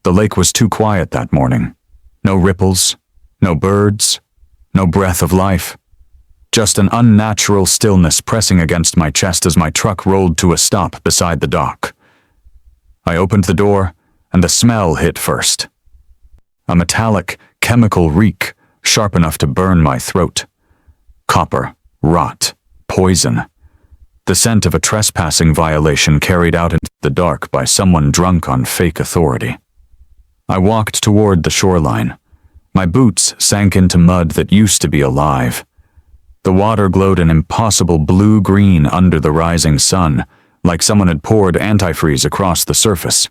The lake was too quiet that morning. No ripples, no birds, no breath of life. Just an unnatural stillness pressing against my chest as my truck rolled to a stop beside the dock. I opened the door, and the smell hit first. A metallic, chemical reek, sharp enough to burn my throat. Copper, rot, poison. The scent of a trespassing violation carried out into the dark by someone drunk on fake authority. I walked toward the shoreline. My boots sank into mud that used to be alive. The water glowed an impossible blue-green under the rising sun, like someone had poured antifreeze across the surface.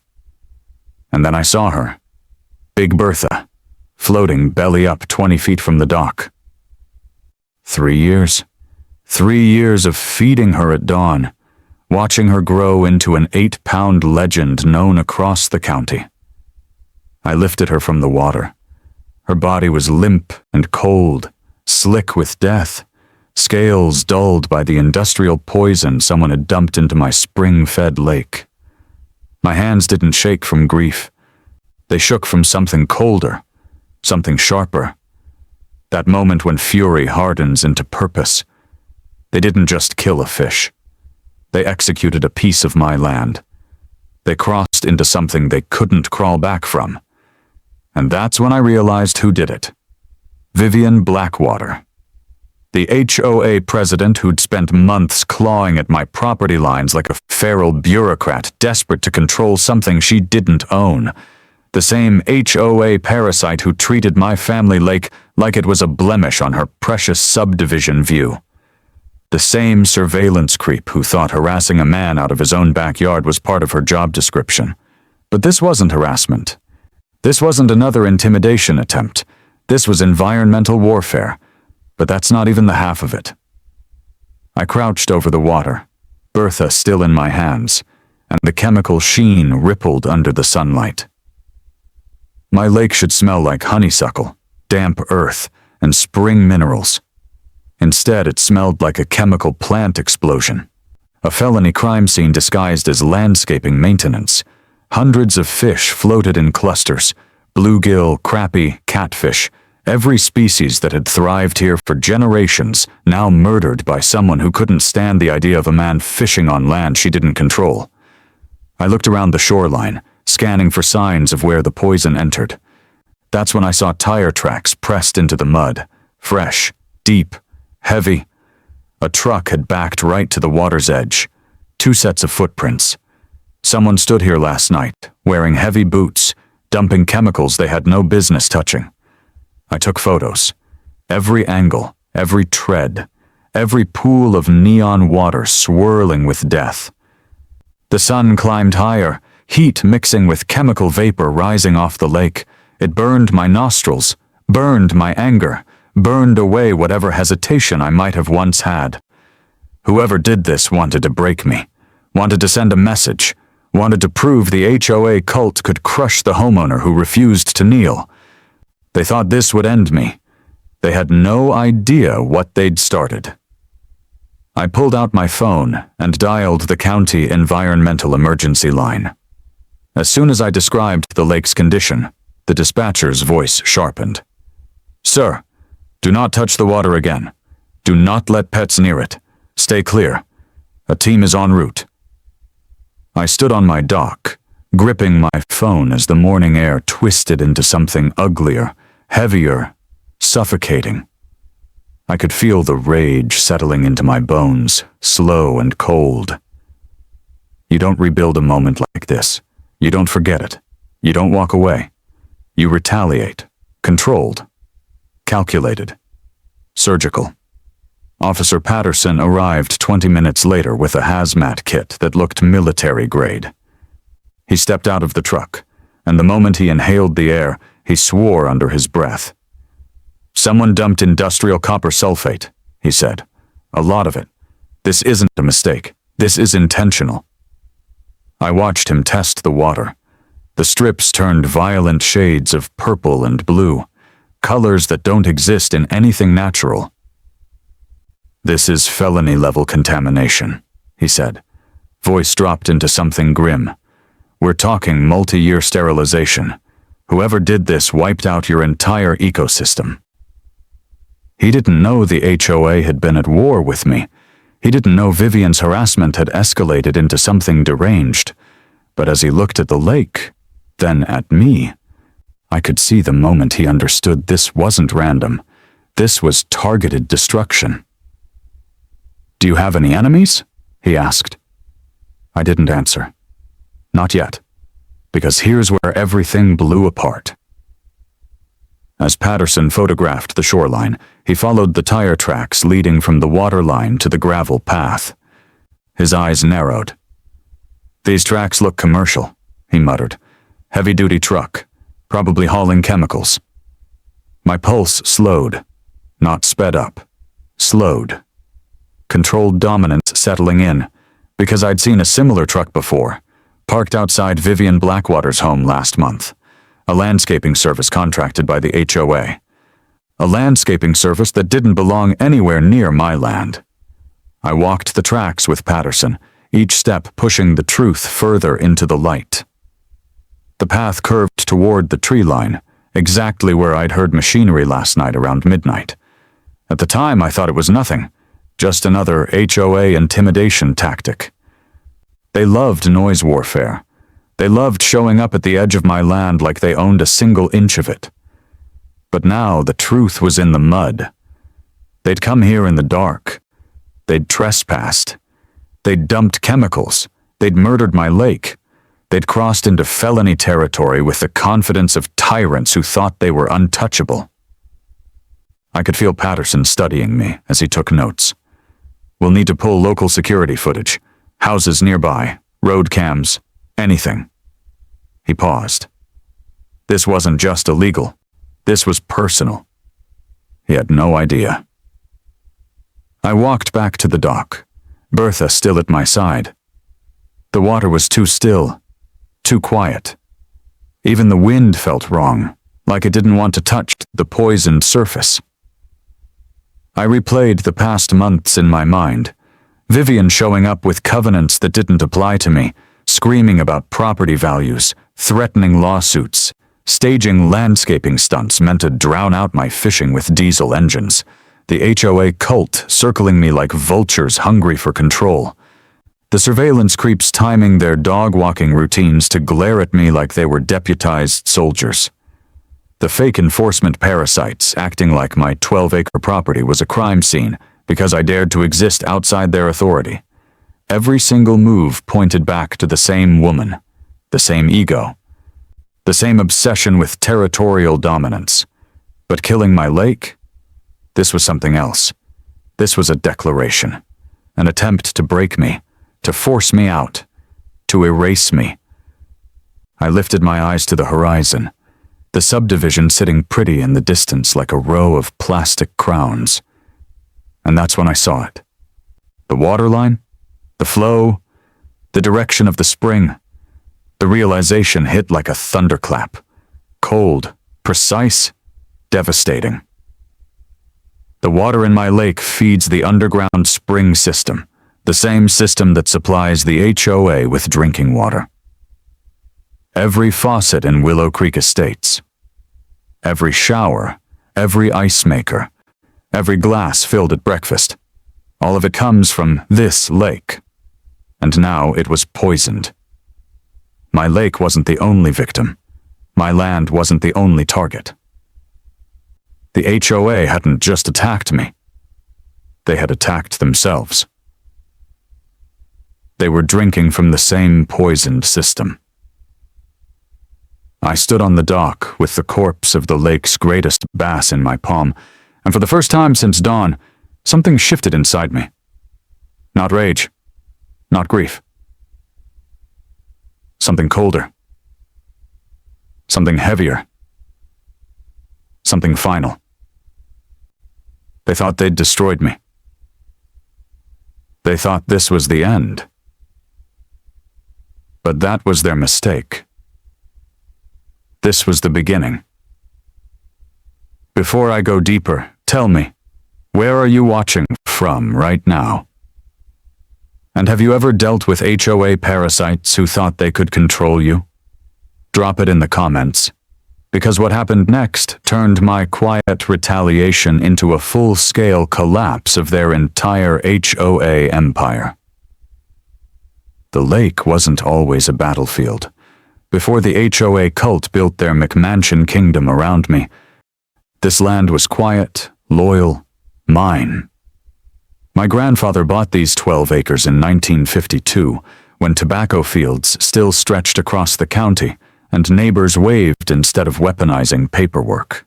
And then I saw her. Big Bertha, floating belly up 20 feet from the dock. 3 years. 3 years of feeding her at dawn, watching her grow into an 8-pound legend known across the county. I lifted her from the water. Her body was limp and cold, slick with death, scales dulled by the industrial poison someone had dumped into my spring-fed lake. My hands didn't shake from grief. They shook from something colder, something sharper. That moment when fury hardens into purpose. They didn't just kill a fish. They executed a piece of my land. They crossed into something they couldn't crawl back from. And that's when I realized who did it. Vivian Blackwater. The HOA president who'd spent months clawing at my property lines like a feral bureaucrat desperate to control something she didn't own. The same HOA parasite who treated my family lake like it was a blemish on her precious subdivision view. The same surveillance creep who thought harassing a man out of his own backyard was part of her job description. But this wasn't harassment. This wasn't another intimidation attempt. This was environmental warfare. But that's not even the half of it. I crouched over the water, Bertha still in my hands, and the chemical sheen rippled under the sunlight. My lake should smell like honeysuckle, damp earth, and spring minerals. Instead, it smelled like a chemical plant explosion. A felony crime scene disguised as landscaping maintenance. Hundreds of fish floated in clusters, bluegill, crappie, catfish, every species that had thrived here for generations, now murdered by someone who couldn't stand the idea of a man fishing on land she didn't control. I looked around the shoreline, scanning for signs of where the poison entered. That's when I saw tire tracks pressed into the mud, fresh, deep, heavy. A truck had backed right to the water's edge. 2 sets of footprints. Someone stood here last night, wearing heavy boots, dumping chemicals they had no business touching. I took photos. Every angle, every tread, every pool of neon water swirling with death. The sun climbed higher, heat mixing with chemical vapor rising off the lake. It burned my nostrils, burned my anger, burned away whatever hesitation I might have once had. Whoever did this wanted to break me, wanted to send a message, wanted to prove the HOA cult could crush the homeowner who refused to kneel. They thought this would end me. They had no idea what they'd started. I pulled out my phone and dialed the county environmental emergency line. As soon as I described the lake's condition, the dispatcher's voice sharpened. "Sir, do not touch the water again. Do not let pets near it. Stay clear. A team is en route." I stood on my dock, gripping my phone as the morning air twisted into something uglier, heavier, suffocating. I could feel the rage settling into my bones, slow and cold. You don't rebuild a moment like this. You don't forget it. You don't walk away. You retaliate. Controlled. Calculated. Surgical. Officer Patterson arrived 20 minutes later with a hazmat kit that looked military grade. He stepped out of the truck, and the moment he inhaled the air, he swore under his breath. "Someone dumped industrial copper sulfate," he said. "A lot of it. This isn't a mistake. This is intentional." I watched him test the water. The strips turned violent shades of purple and blue, colors that don't exist in anything natural. "This is felony-level contamination," he said. Voice dropped into something grim. We're talking multi-year sterilization. Whoever did this wiped out your entire ecosystem. He didn't know the HOA had been at war with me. He didn't know Vivian's harassment had escalated into something deranged. But as he looked at the lake, then at me, I could see the moment he understood this wasn't random. This was targeted destruction. "Do you have any enemies?" he asked. I didn't answer. Not yet. Because here's where everything blew apart. As Patterson photographed the shoreline, he followed the tire tracks leading from the waterline to the gravel path. His eyes narrowed. "These tracks look commercial," he muttered. "Heavy-duty truck, probably hauling chemicals." My pulse slowed, not sped up, slowed. Controlled dominance settling in, because I'd seen a similar truck before, parked outside Vivian Blackwater's home last month, a landscaping service contracted by the HOA. A landscaping service that didn't belong anywhere near my land. I walked the tracks with Patterson, each step pushing the truth further into the light. The path curved toward the tree line, exactly where I'd heard machinery last night around midnight. At the time, I thought it was nothing, just another HOA intimidation tactic. They loved noise warfare. They loved showing up at the edge of my land like they owned a single inch of it. But now the truth was in the mud. They'd come here in the dark. They'd trespassed. They'd dumped chemicals. They'd murdered my lake. They'd crossed into felony territory with the confidence of tyrants who thought they were untouchable. I could feel Patterson studying me as he took notes. "We'll need to pull local security footage, houses nearby, road cams, anything." He paused. This wasn't just illegal. This was personal. He had no idea. I walked back to the dock, Bertha still at my side. The water was too still, too quiet. Even the wind felt wrong, like it didn't want to touch the poisoned surface. I replayed the past months in my mind, Vivian showing up with covenants that didn't apply to me, screaming about property values, threatening lawsuits, staging landscaping stunts meant to drown out my fishing with diesel engines, the HOA cult circling me like vultures hungry for control, the surveillance creeps timing their dog-walking routines to glare at me like they were deputized soldiers, the fake enforcement parasites acting like my 12-acre property was a crime scene because I dared to exist outside their authority. Every single move pointed back to the same woman, the same ego, the same obsession with territorial dominance. But killing my lake? This was something else. This was a declaration, an attempt to break me, to force me out, to erase me. I lifted my eyes to the horizon, the subdivision sitting pretty in the distance like a row of plastic crowns. And that's when I saw it. The waterline, the flow, the direction of the spring. The realization hit like a thunderclap. Cold, precise, devastating. The water in my lake feeds the underground spring system, the same system that supplies the HOA with drinking water. Every faucet in Willow Creek Estates. Every shower, every ice maker, every glass filled at breakfast. All of it comes from this lake. And now it was poisoned. My lake wasn't the only victim. My land wasn't the only target. The HOA hadn't just attacked me. They had attacked themselves. They were drinking from the same poisoned system. I stood on the dock with the corpse of the lake's greatest bass in my palm, and for the first time since dawn, something shifted inside me. Not rage, not grief. Something colder. Something heavier. Something final. They thought they'd destroyed me. They thought this was the end. But that was their mistake. This was the beginning. Before I go deeper, tell me, where are you watching from right now? And have you ever dealt with HOA parasites who thought they could control you? Drop it in the comments, because what happened next turned my quiet retaliation into a full-scale collapse of their entire HOA empire. The lake wasn't always a battlefield. Before the HOA cult built their McMansion kingdom around me, this land was quiet, loyal, mine. My grandfather bought these 12 acres in 1952, when tobacco fields still stretched across the county and neighbors waved instead of weaponizing paperwork.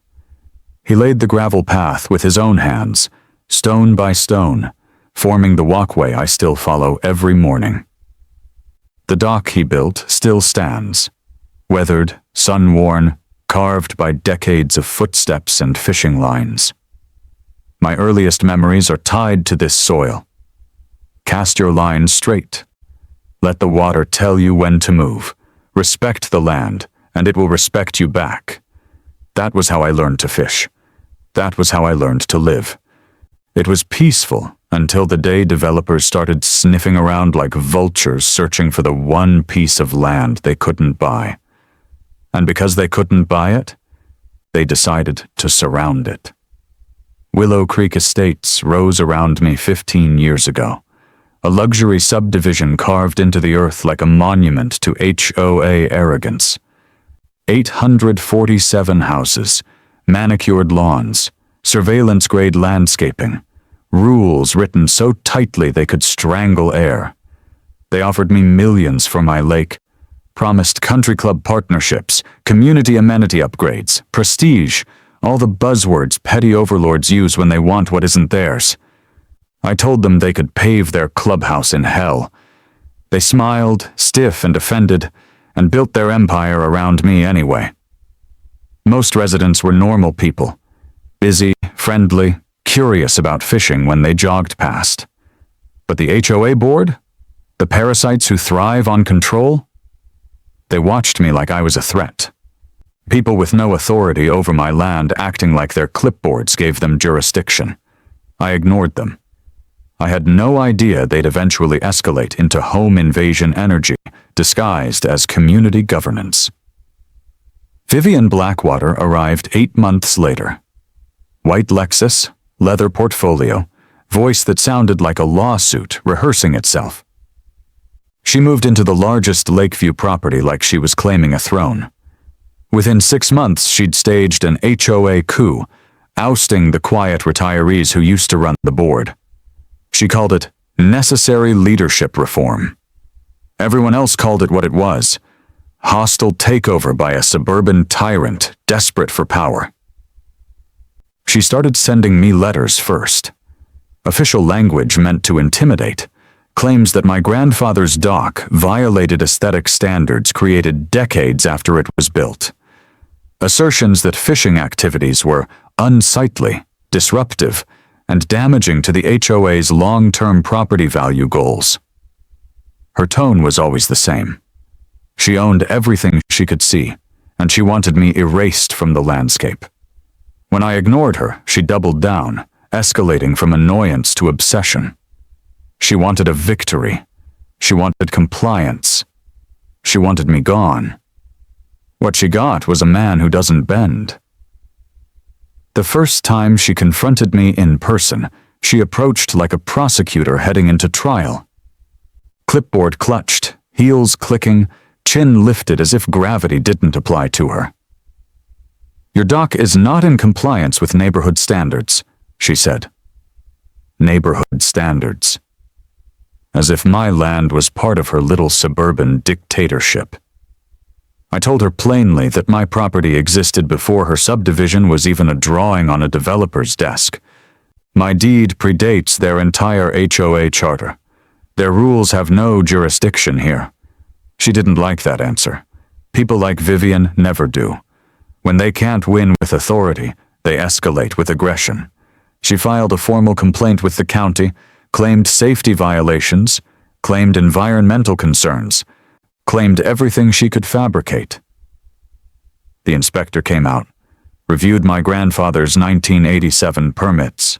He laid the gravel path with his own hands, stone by stone, forming the walkway I still follow every morning. The dock he built still stands, weathered, sun-worn, carved by decades of footsteps and fishing lines. My earliest memories are tied to this soil. Cast your line straight. Let the water tell you when to move. Respect the land, and it will respect you back. That was how I learned to fish. That was how I learned to live. It was peaceful until the day developers started sniffing around like vultures searching for the one piece of land they couldn't buy. And because they couldn't buy it, they decided to surround it. Willow Creek Estates rose around me 15 years ago, a luxury subdivision carved into the earth like a monument to HOA arrogance. 847 houses, manicured lawns, surveillance-grade landscaping, rules written so tightly they could strangle air. They offered me millions for my lake, promised country club partnerships, community amenity upgrades, prestige, all the buzzwords petty overlords use when they want what isn't theirs. I told them they could pave their clubhouse in hell. They smiled, stiff and offended, and built their empire around me anyway. Most residents were normal people, busy, friendly, curious about fishing when they jogged past. But the HOA board? The parasites who thrive on control? They watched me like I was a threat. People with no authority over my land acting like their clipboards gave them jurisdiction. I ignored them. I had no idea they'd eventually escalate into home invasion energy, disguised as community governance. Vivian Blackwater arrived 8 months later. White Lexus, leather portfolio, voice that sounded like a lawsuit rehearsing itself. She moved into the largest Lakeview property like she was claiming a throne. Within 6 months, she'd staged an HOA coup, ousting the quiet retirees who used to run the board. She called it necessary leadership reform. Everyone else called it what it was: hostile takeover by a suburban tyrant desperate for power. She started sending me letters first. Official language meant to intimidate. Claims that my grandfather's dock violated aesthetic standards created decades after it was built. Assertions that fishing activities were unsightly, disruptive, and damaging to the HOA's long-term property value goals. Her tone was always the same. She owned everything she could see, and she wanted me erased from the landscape. When I ignored her, she doubled down, escalating from annoyance to obsession. She wanted a victory. She wanted compliance. She wanted me gone. What she got was a man who doesn't bend. The first time she confronted me in person, she approached like a prosecutor heading into trial. Clipboard clutched, heels clicking, chin lifted as if gravity didn't apply to her. "Your dock is not in compliance with neighborhood standards," she said. Neighborhood standards. As if my land was part of her little suburban dictatorship. I told her plainly that my property existed before her subdivision was even a drawing on a developer's desk. My deed predates their entire HOA charter. Their rules have no jurisdiction here. She didn't like that answer. People like Vivian never do. When they can't win with authority, they escalate with aggression. She filed a formal complaint with the county, claimed safety violations, claimed environmental concerns, claimed everything she could fabricate. The inspector came out, reviewed my grandfather's 1987 permits,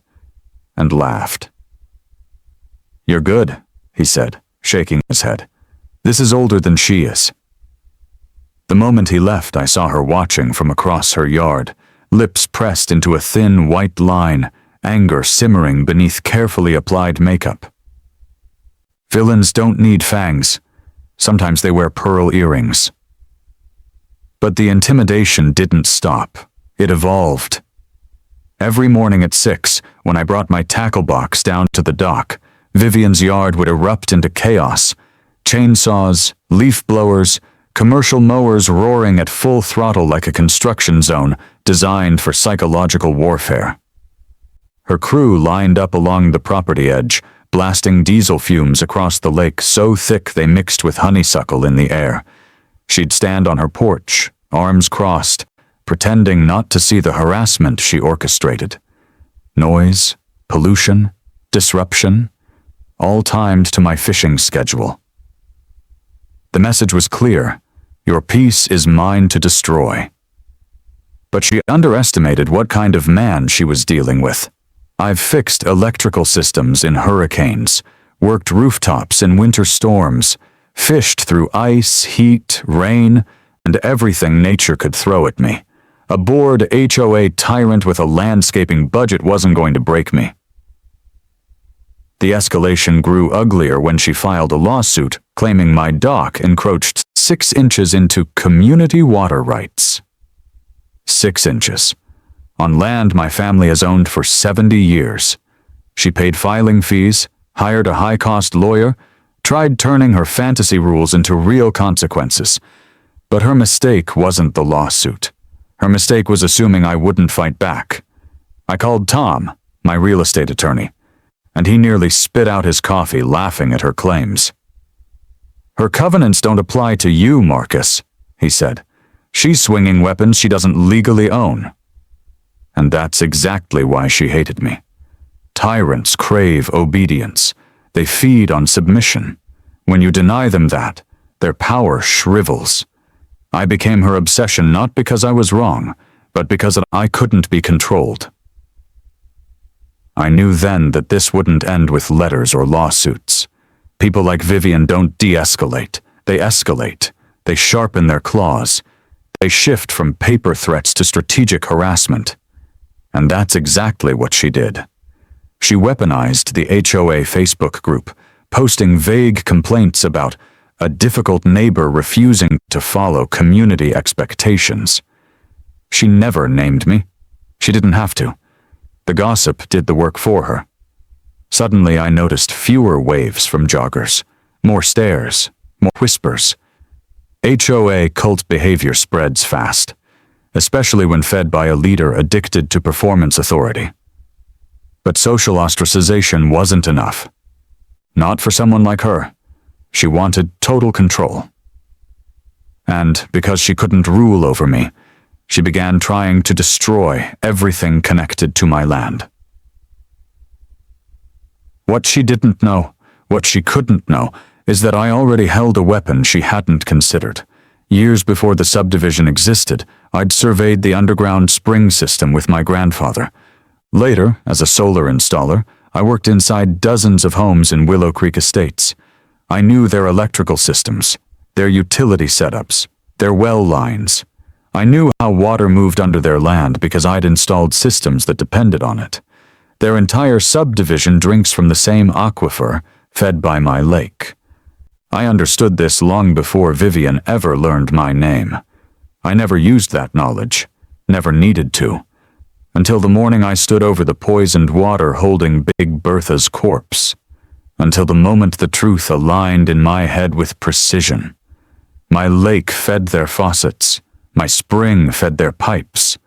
and laughed. "You're good," he said, shaking his head. This is older than she is. The moment he left, I saw her watching from across her yard, lips pressed into a thin white line, anger simmering beneath carefully applied makeup. Villains don't need fangs. Sometimes they wear pearl earrings. But the intimidation didn't stop. It evolved. Every morning at 6, when I brought my tackle box down to the dock, Vivian's yard would erupt into chaos. Chainsaws, leaf blowers, commercial mowers roaring at full throttle like a construction zone designed for psychological warfare. Her crew lined up along the property edge, blasting diesel fumes across the lake so thick they mixed with honeysuckle in the air. She'd stand on her porch, arms crossed, pretending not to see the harassment she orchestrated. Noise, pollution, disruption, all timed to my fishing schedule. The message was clear: your peace is mine to destroy. But she underestimated what kind of man she was dealing with. I've fixed electrical systems in hurricanes, worked rooftops in winter storms, fished through ice, heat, rain, and everything nature could throw at me. A bored HOA tyrant with a landscaping budget wasn't going to break me. The escalation grew uglier when she filed a lawsuit claiming my dock encroached 6 inches into community water rights. 6 inches. On land my family has owned for 70 years. She paid filing fees, hired a high-cost lawyer, tried turning her fantasy rules into real consequences. But her mistake wasn't the lawsuit. Her mistake was assuming I wouldn't fight back. I called Tom, my real estate attorney, and he nearly spit out his coffee laughing at her claims. Her covenants don't apply to you, Marcus, he said. She's swinging weapons she doesn't legally own. And that's exactly why she hated me. Tyrants crave obedience. They feed on submission. When you deny them that, their power shrivels. I became her obsession not because I was wrong, but because I couldn't be controlled. I knew then that this wouldn't end with letters or lawsuits. People like Vivian don't de-escalate. They escalate. They sharpen their claws. They shift from paper threats to strategic harassment. And that's exactly what she did. She weaponized the HOA Facebook group, posting vague complaints about a difficult neighbor refusing to follow community expectations. She never named me. She didn't have to. The gossip did the work for her. Suddenly I noticed fewer waves from joggers, more stares, more whispers. HOA cult behavior spreads fast, especially when fed by a leader addicted to performance authority. But social ostracization wasn't enough. Not for someone like her. She wanted total control. And because she couldn't rule over me, she began trying to destroy everything connected to my land. What she didn't know, what she couldn't know, is that I already held a weapon she hadn't considered. Years before the subdivision existed, I'd surveyed the underground spring system with my grandfather. Later, as a solar installer, I worked inside dozens of homes in Willow Creek Estates. I knew their electrical systems, their utility setups, their well lines. I knew how water moved under their land because I'd installed systems that depended on it. Their entire subdivision drinks from the same aquifer, fed by my lake. I understood this long before Vivian ever learned my name. I never used that knowledge, never needed to, until the morning I stood over the poisoned water holding Big Bertha's corpse, until the moment the truth aligned in my head with precision. My lake fed their faucets, my spring fed their pipes.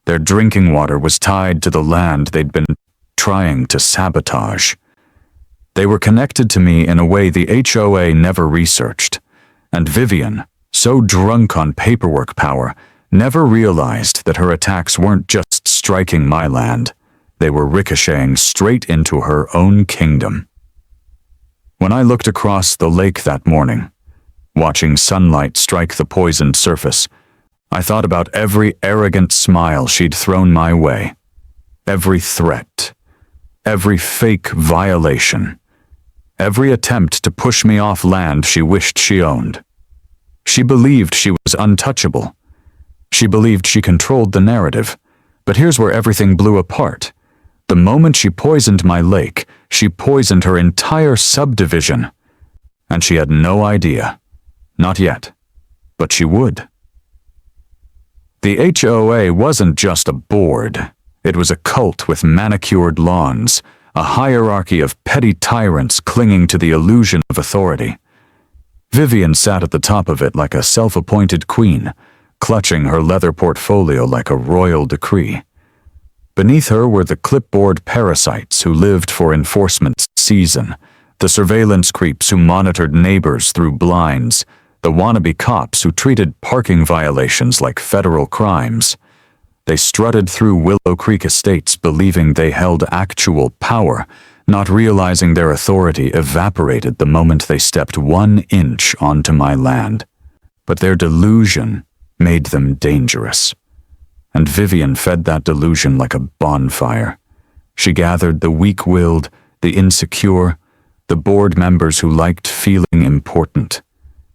Their drinking water was tied to the land they'd been trying to sabotage. They were connected to me in a way the HOA never researched, and Vivian, so drunk on paperwork power, never realized that her attacks weren't just striking my land, they were ricocheting straight into her own kingdom. When I looked across the lake that morning, watching sunlight strike the poisoned surface, I thought about every arrogant smile she'd thrown my way, every threat, every fake violation, every attempt to push me off land she wished she owned. She believed she was untouchable. She believed she controlled the narrative. But here's where everything blew apart. The moment she poisoned my lake, she poisoned her entire subdivision. And she had no idea. Not yet. But she would. The HOA wasn't just a board. It was a cult with manicured lawns, a hierarchy of petty tyrants clinging to the illusion of authority. Vivian sat at the top of it like a self-appointed queen, clutching her leather portfolio like a royal decree. Beneath her were the clipboard parasites who lived for enforcement's season, the surveillance creeps who monitored neighbors through blinds, the wannabe cops who treated parking violations like federal crimes. They strutted through Willow Creek estates believing they held actual power, not realizing their authority evaporated the moment they stepped 1 inch onto my land. But their delusion made them dangerous. And Vivian fed that delusion like a bonfire. She gathered the weak-willed, the insecure, the board members who liked feeling important.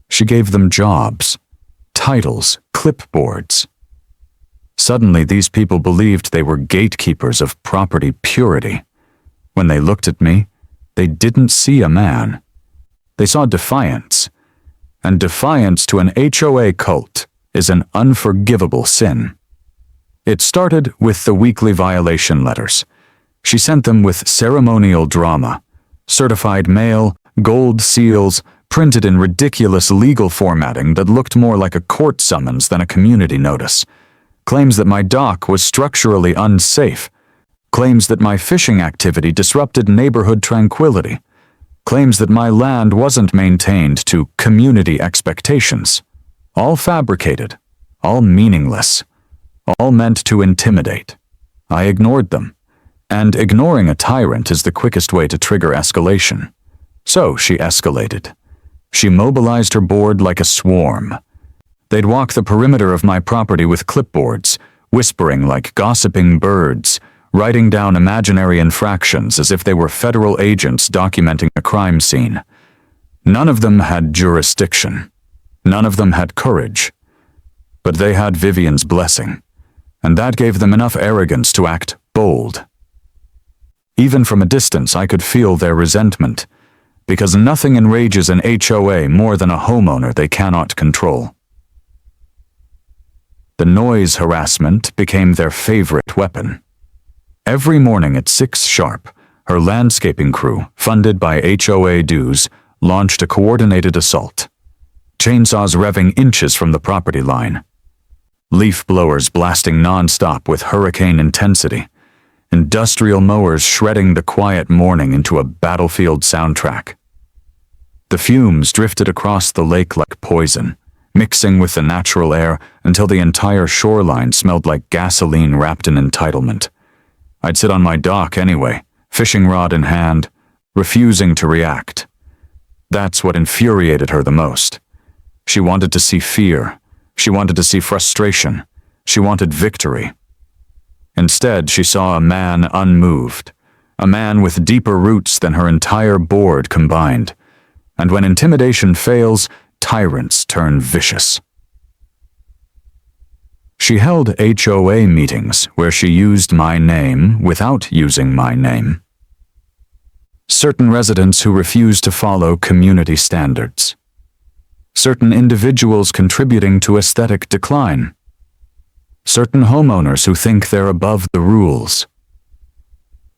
She gave them jobs, titles, clipboards. Suddenly, these people believed they were gatekeepers of property purity. When they looked at me, they didn't see a man. They saw defiance. And defiance to an HOA cult is an unforgivable sin. It started with the weekly violation letters. She sent them with ceremonial drama, certified mail, gold seals, printed in ridiculous legal formatting that looked more like a court summons than a community notice. Claims that my dock was structurally unsafe. Claims that my fishing activity disrupted neighborhood tranquility. Claims that my land wasn't maintained to community expectations. All fabricated, all meaningless, all meant to intimidate. I ignored them. And ignoring a tyrant is the quickest way to trigger escalation. So she escalated. She mobilized her board like a swarm. They'd walk the perimeter of my property with clipboards, whispering like gossiping birds, writing down imaginary infractions as if they were federal agents documenting a crime scene. None of them had jurisdiction. None of them had courage. But they had Vivian's blessing, and that gave them enough arrogance to act bold. Even from a distance, I could feel their resentment, because nothing enrages an HOA more than a homeowner they cannot control. The noise harassment became their favorite weapon. Every morning at 6 sharp, her landscaping crew, funded by HOA dues, launched a coordinated assault. Chainsaws revving inches from the property line. Leaf blowers blasting non-stop with hurricane intensity. Industrial mowers shredding the quiet morning into a battlefield soundtrack. The fumes drifted across the lake like poison, mixing with the natural air until the entire shoreline smelled like gasoline wrapped in entitlement. I'd sit on my dock anyway, fishing rod in hand, refusing to react. That's what infuriated her the most. She wanted to see fear. She wanted to see frustration. She wanted victory. Instead, she saw a man unmoved, a man with deeper roots than her entire board combined. And when intimidation fails, tyrants turn vicious. She held HOA meetings where she used my name without using my name. Certain residents who refuse to follow community standards. Certain individuals contributing to aesthetic decline. Certain homeowners who think they're above the rules.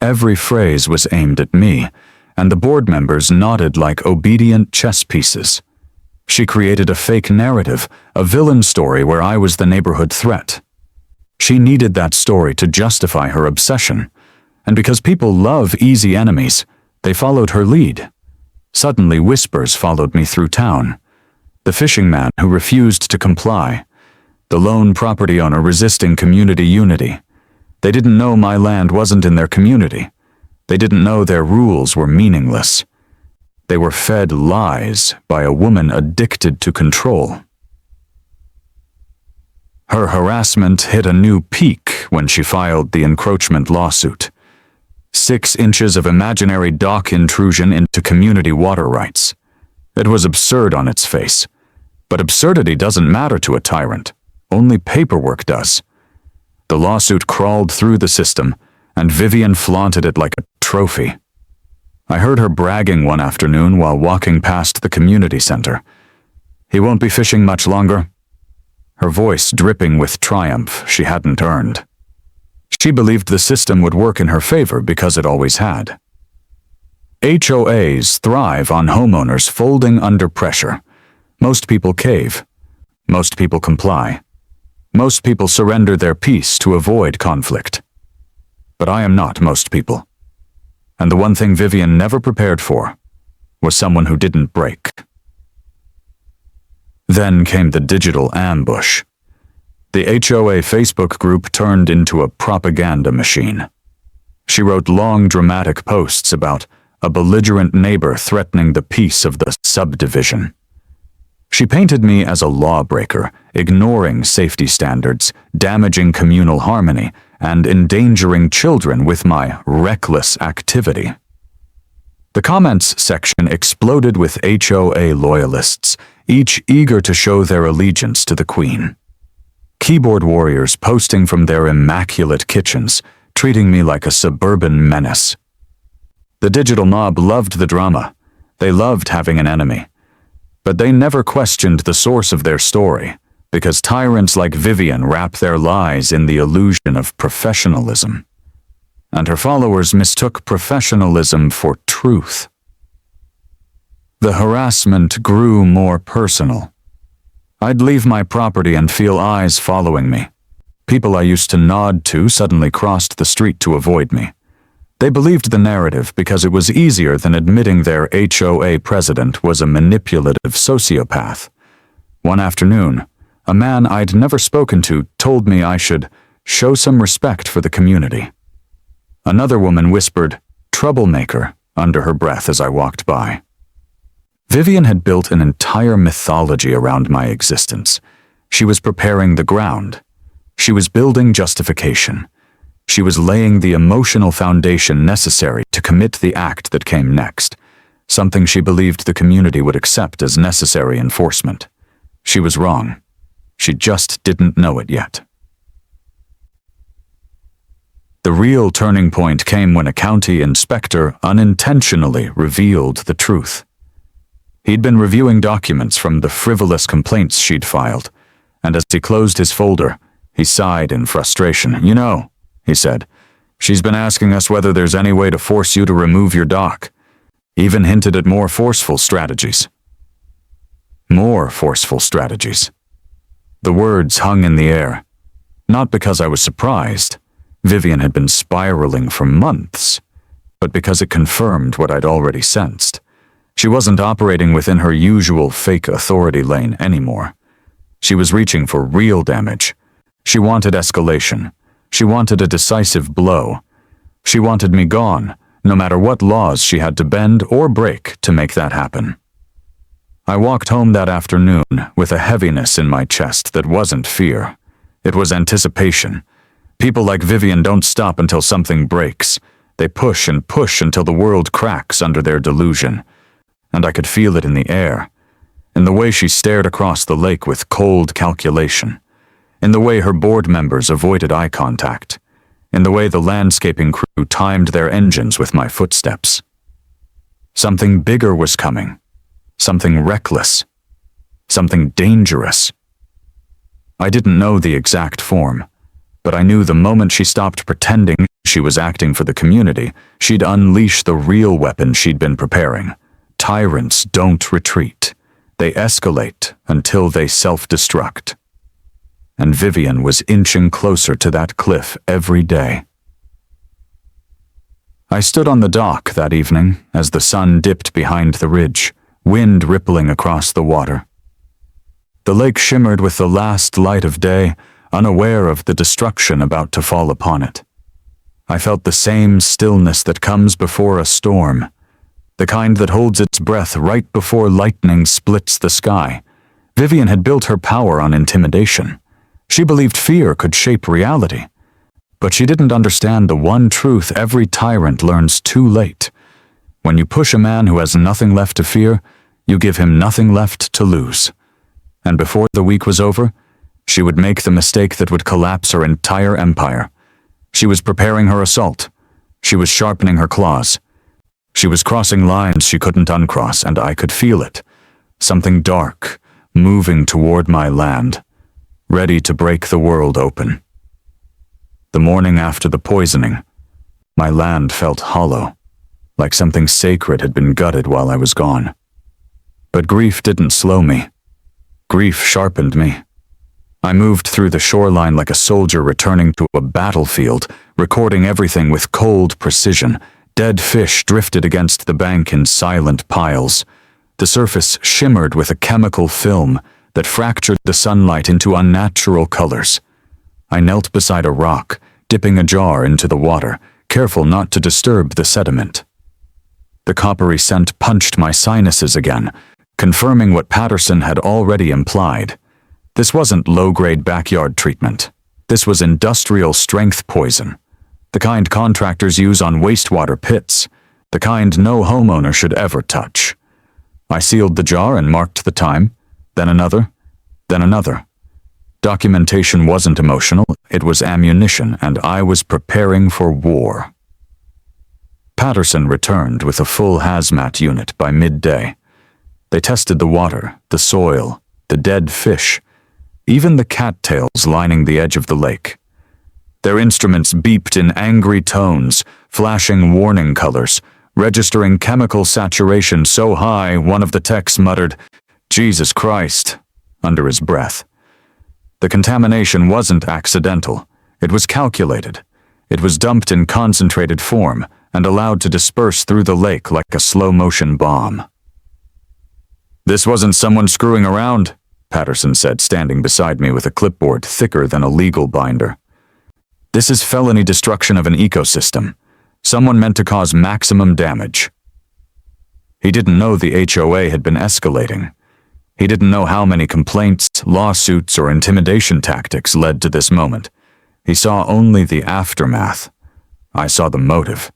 Every phrase was aimed at me, and the board members nodded like obedient chess pieces. She created a fake narrative, a villain story where I was the neighborhood threat. She needed that story to justify her obsession, and because people love easy enemies, they followed her lead. Suddenly whispers followed me through town. The fishing man who refused to comply. The lone property owner resisting community unity. They didn't know my land wasn't in their community. They didn't know their rules were meaningless. They were fed lies by a woman addicted to control. Her harassment hit a new peak when she filed the encroachment lawsuit. 6 inches of imaginary dock intrusion into community water rights. It was absurd on its face. But absurdity doesn't matter to a tyrant. Only paperwork does. The lawsuit crawled through the system, and Vivian flaunted it like a trophy. I heard her bragging one afternoon while walking past the community center. "He won't be fishing much longer." Her voice dripping with triumph she hadn't earned. She believed the system would work in her favor because it always had. HOAs thrive on homeowners folding under pressure. Most people cave. Most people comply. Most people surrender their peace to avoid conflict. But I am not most people. And the one thing Vivian never prepared for was someone who didn't break. Then came the digital ambush. The HOA Facebook group turned into a propaganda machine. She wrote long, dramatic posts about a belligerent neighbor threatening the peace of the subdivision. She painted me as a lawbreaker, ignoring safety standards, damaging communal harmony, and endangering children with my reckless activity. The comments section exploded with HOA loyalists, each eager to show their allegiance to the Queen. Keyboard warriors posting from their immaculate kitchens, treating me like a suburban menace. The digital mob loved the drama. They loved having an enemy. But they never questioned the source of their story, because tyrants like Vivian wrap their lies in the illusion of professionalism. And her followers mistook professionalism for truth. The harassment grew more personal. I'd leave my property and feel eyes following me. People I used to nod to suddenly crossed the street to avoid me. They believed the narrative because it was easier than admitting their HOA president was a manipulative sociopath. One afternoon, a man I'd never spoken to told me I should show some respect for the community. Another woman whispered, "Troublemaker," under her breath as I walked by. Vivian had built an entire mythology around my existence. She was preparing the ground. She was building justification. She was laying the emotional foundation necessary to commit the act that came next, something she believed the community would accept as necessary enforcement. She was wrong. She just didn't know it yet. The real turning point came when a county inspector unintentionally revealed the truth. He'd been reviewing documents from the frivolous complaints she'd filed, and as he closed his folder, he sighed in frustration. "You know," he said, "she's been asking us whether there's any way to force you to remove your dock. Even hinted at more forceful strategies." More forceful strategies. The words hung in the air. Not because I was surprised. Vivian had been spiraling for months, but because it confirmed what I'd already sensed. She wasn't operating within her usual fake authority lane anymore. She was reaching for real damage. She wanted escalation. She wanted a decisive blow. She wanted me gone, no matter what laws she had to bend or break to make that happen. I walked home that afternoon with a heaviness in my chest that wasn't fear. It was anticipation. People like Vivian don't stop until something breaks. They push and push until the world cracks under their delusion. And I could feel it in the air, in the way she stared across the lake with cold calculation, in the way her board members avoided eye contact, in the way the landscaping crew timed their engines with my footsteps. Something bigger was coming, something reckless, something dangerous. I didn't know the exact form, but I knew the moment she stopped pretending she was acting for the community, she'd unleash the real weapon she'd been preparing. Tyrants don't retreat. They escalate until they self-destruct. And Vivian was inching closer to that cliff every day. I stood on the dock that evening as the sun dipped behind the ridge, wind rippling across the water. The lake shimmered with the last light of day, unaware of the destruction about to fall upon it. I felt the same stillness that comes before a storm, the kind that holds its breath right before lightning splits the sky. Vivian had built her power on intimidation. She believed fear could shape reality. But she didn't understand the one truth every tyrant learns too late. When you push a man who has nothing left to fear, you give him nothing left to lose. And before the week was over, she would make the mistake that would collapse her entire empire. She was preparing her assault. She was sharpening her claws. She was crossing lines she couldn't uncross, and I could feel it. Something dark, moving toward my land, ready to break the world open. The morning after the poisoning, my land felt hollow, like something sacred had been gutted while I was gone. But grief didn't slow me. Grief sharpened me. I moved through the shoreline like a soldier returning to a battlefield, recording everything with cold precision. Dead fish drifted against the bank in silent piles. The surface shimmered with a chemical film that fractured the sunlight into unnatural colors. I knelt beside a rock, dipping a jar into the water, careful not to disturb the sediment. The coppery scent punched my sinuses again, confirming what Patterson had already implied. This wasn't low-grade backyard treatment. This was industrial-strength poison, the kind contractors use on wastewater pits, the kind no homeowner should ever touch. I sealed the jar and marked the time, then another, then another. Documentation wasn't emotional, it was ammunition, and I was preparing for war. Patterson returned with a full hazmat unit by midday. They tested the water, the soil, the dead fish, even the cattails lining the edge of the lake. Their instruments beeped in angry tones, flashing warning colors, registering chemical saturation so high one of the techs muttered, "Jesus Christ," under his breath. The contamination wasn't accidental. It was calculated. It was dumped in concentrated form and allowed to disperse through the lake like a slow-motion bomb. "This wasn't someone screwing around," Patterson said, standing beside me with a clipboard thicker than a legal binder. "This is felony destruction of an ecosystem. Someone meant to cause maximum damage." He didn't know the HOA had been escalating. He didn't know how many complaints, lawsuits, or intimidation tactics led to this moment. He saw only the aftermath. I saw the motive.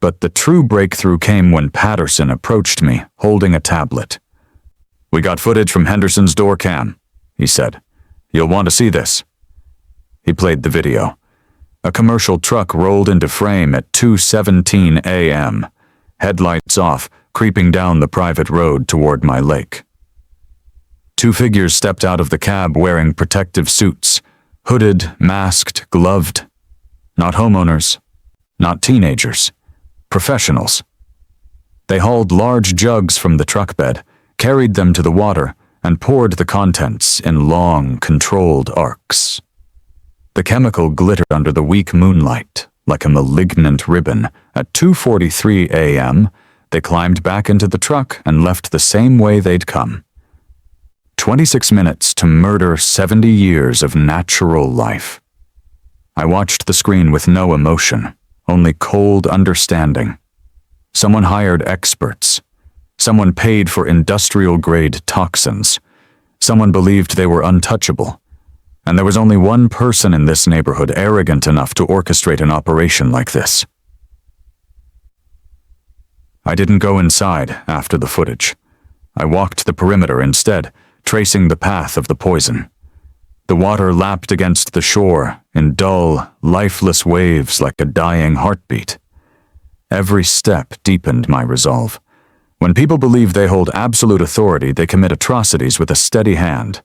But the true breakthrough came when Patterson approached me, holding a tablet. "We got footage from Henderson's door cam," he said. "You'll want to see this." He played the video. A commercial truck rolled into frame at 2:17 a.m., headlights off, creeping down the private road toward my lake. Two figures stepped out of the cab wearing protective suits, hooded, masked, gloved. Not homeowners, not teenagers, professionals. They hauled large jugs from the truck bed, carried them to the water, and poured the contents in long, controlled arcs. The chemical glittered under the weak moonlight, like a malignant ribbon. At 2:43 a.m., they climbed back into the truck and left the same way they'd come. 26 minutes to murder 70 years of natural life. I watched the screen with no emotion, only cold understanding. Someone hired experts. Someone paid for industrial-grade toxins. Someone believed they were untouchable. And there was only one person in this neighborhood arrogant enough to orchestrate an operation like this. I didn't go inside after the footage. I walked the perimeter instead, tracing the path of the poison. The water lapped against the shore in dull, lifeless waves like a dying heartbeat. Every step deepened my resolve. When people believe they hold absolute authority, they commit atrocities with a steady hand.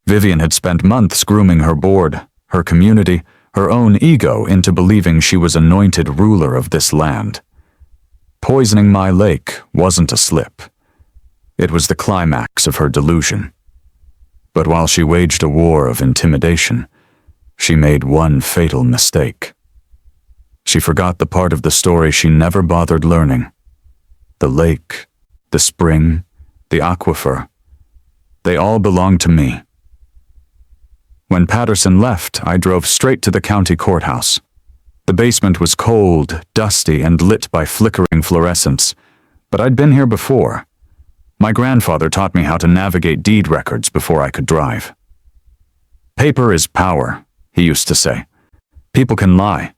Vivian had spent months grooming her board, her community, her own ego into believing she was anointed ruler of this land. Poisoning my lake wasn't a slip. It was the climax of her delusion. But while she waged a war of intimidation, she made one fatal mistake. She forgot the part of the story she never bothered learning. The lake, the spring, the aquifer, they all belonged to me. When Patterson left, I drove straight to the county courthouse. The basement was cold, dusty, and lit by flickering fluorescents, but I'd been here before. My grandfather taught me how to navigate deed records before I could drive. "Paper is power," he used to say. People can lie.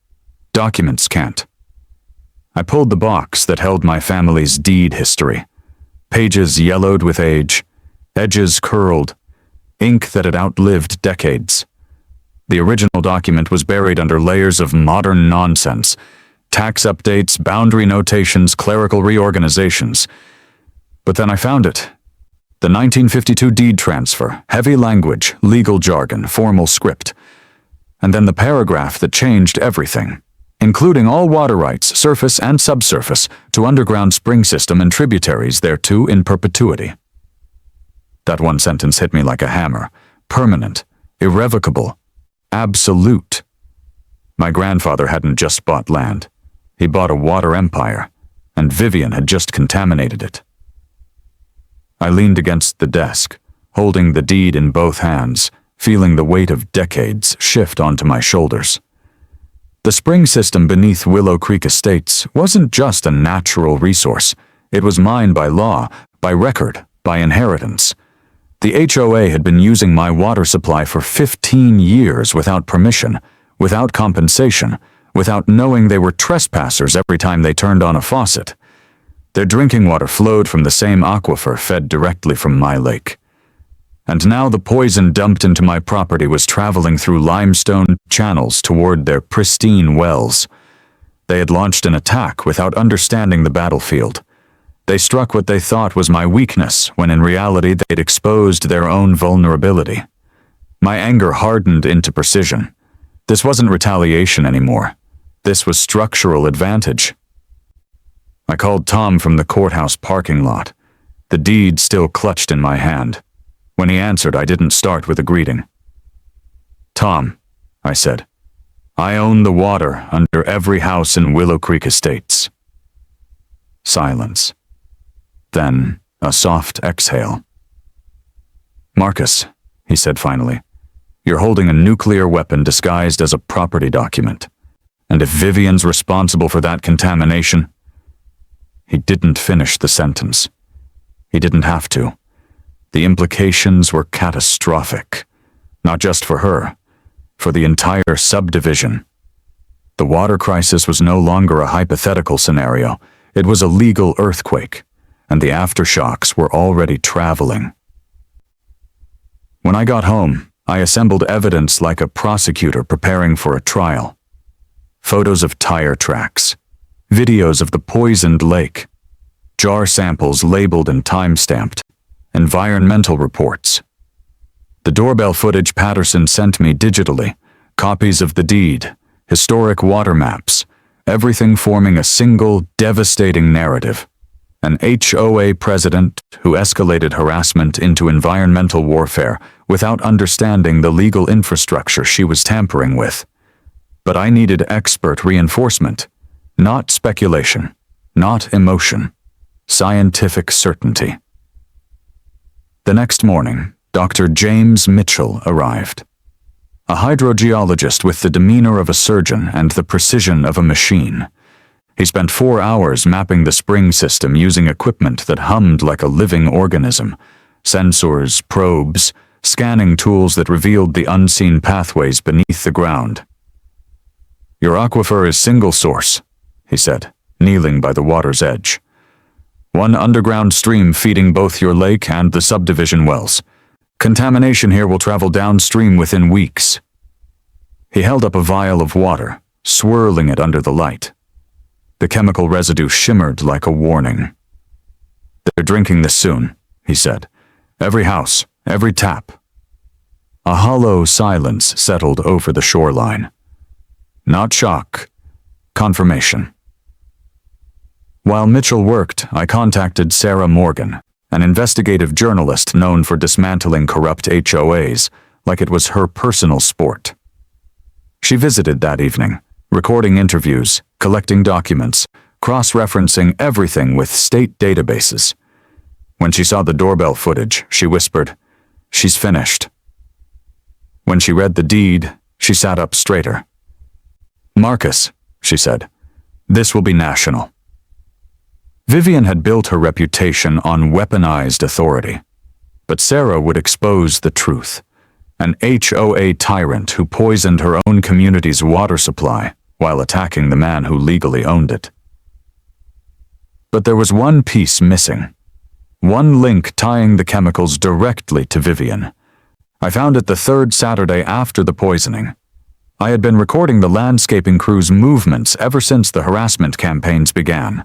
Documents can't. I pulled the box that held my family's deed history. Pages yellowed with age, edges curled, ink that had outlived decades. The original document was buried under layers of modern nonsense, tax updates, boundary notations, clerical reorganizations. But then I found it. The 1952 deed transfer, heavy language, legal jargon, formal script. And then the paragraph that changed everything, including all water rights, surface and subsurface, to underground spring system and tributaries thereto in perpetuity. That one sentence hit me like a hammer. Permanent, irrevocable, absolute. My grandfather hadn't just bought land. He bought a water empire, and Vivian had just contaminated it. I leaned against the desk, holding the deed in both hands, feeling the weight of decades shift onto my shoulders. The spring system beneath Willow Creek Estates wasn't just a natural resource. It was mine by law, by record, by inheritance. The HOA had been using my water supply for 15 years without permission, without compensation, without knowing they were trespassers every time they turned on a faucet. Their drinking water flowed from the same aquifer fed directly from my lake. And now the poison dumped into my property was traveling through limestone channels toward their pristine wells. They had launched an attack without understanding the battlefield. They struck what they thought was my weakness, when in reality they'd exposed their own vulnerability. My anger hardened into precision. This wasn't retaliation anymore. This was structural advantage. I called Tom from the courthouse parking lot, the deed still clutched in my hand. When he answered, I didn't start with a greeting. "Tom," I said, "I own the water under every house in Willow Creek Estates." Silence. Then a soft exhale. "Marcus," he said finally, "you're holding a nuclear weapon disguised as a property document. And if Vivian's responsible for that contamination—" He didn't finish the sentence. He didn't have to. The implications were catastrophic, not just for her, for the entire subdivision. The water crisis was no longer a hypothetical scenario. It was a legal earthquake, and the aftershocks were already traveling. When I got home, I assembled evidence like a prosecutor preparing for a trial. Photos of tire tracks, videos of the poisoned lake, jar samples labeled and time-stamped, environmental reports. The doorbell footage Patterson sent me digitally, copies of the deed, historic water maps, everything forming a single, devastating narrative. An HOA president who escalated harassment into environmental warfare without understanding the legal infrastructure she was tampering with. But I needed expert reinforcement, not speculation, not emotion, scientific certainty. The next morning, Dr. James Mitchell arrived. A hydrogeologist with the demeanor of a surgeon and the precision of a machine. He spent 4 hours mapping the spring system using equipment that hummed like a living organism. Sensors, probes, scanning tools that revealed the unseen pathways beneath the ground. "Your aquifer is single source," he said, kneeling by the water's edge. "One underground stream feeding both your lake and the subdivision wells. Contamination here will travel downstream within weeks." He held up a vial of water, swirling it under the light. The chemical residue shimmered like a warning. "They're drinking this soon," he said. "Every house, every tap." A hollow silence settled over the shoreline. Not shock, confirmation. While Mitchell worked, I contacted Sarah Morgan, an investigative journalist known for dismantling corrupt HOAs like it was her personal sport. She visited that evening, recording interviews, collecting documents, cross-referencing everything with state databases. When she saw the doorbell footage, she whispered, "She's finished." When she read the deed, she sat up straighter. "Marcus," she said, "this will be national." Vivian had built her reputation on weaponized authority, but Sarah would expose the truth, an HOA tyrant who poisoned her own community's water supply while attacking the man who legally owned it. But there was one piece missing. One link tying the chemicals directly to Vivian. I found it the third Saturday after the poisoning. I had been recording the landscaping crew's movements ever since the harassment campaigns began,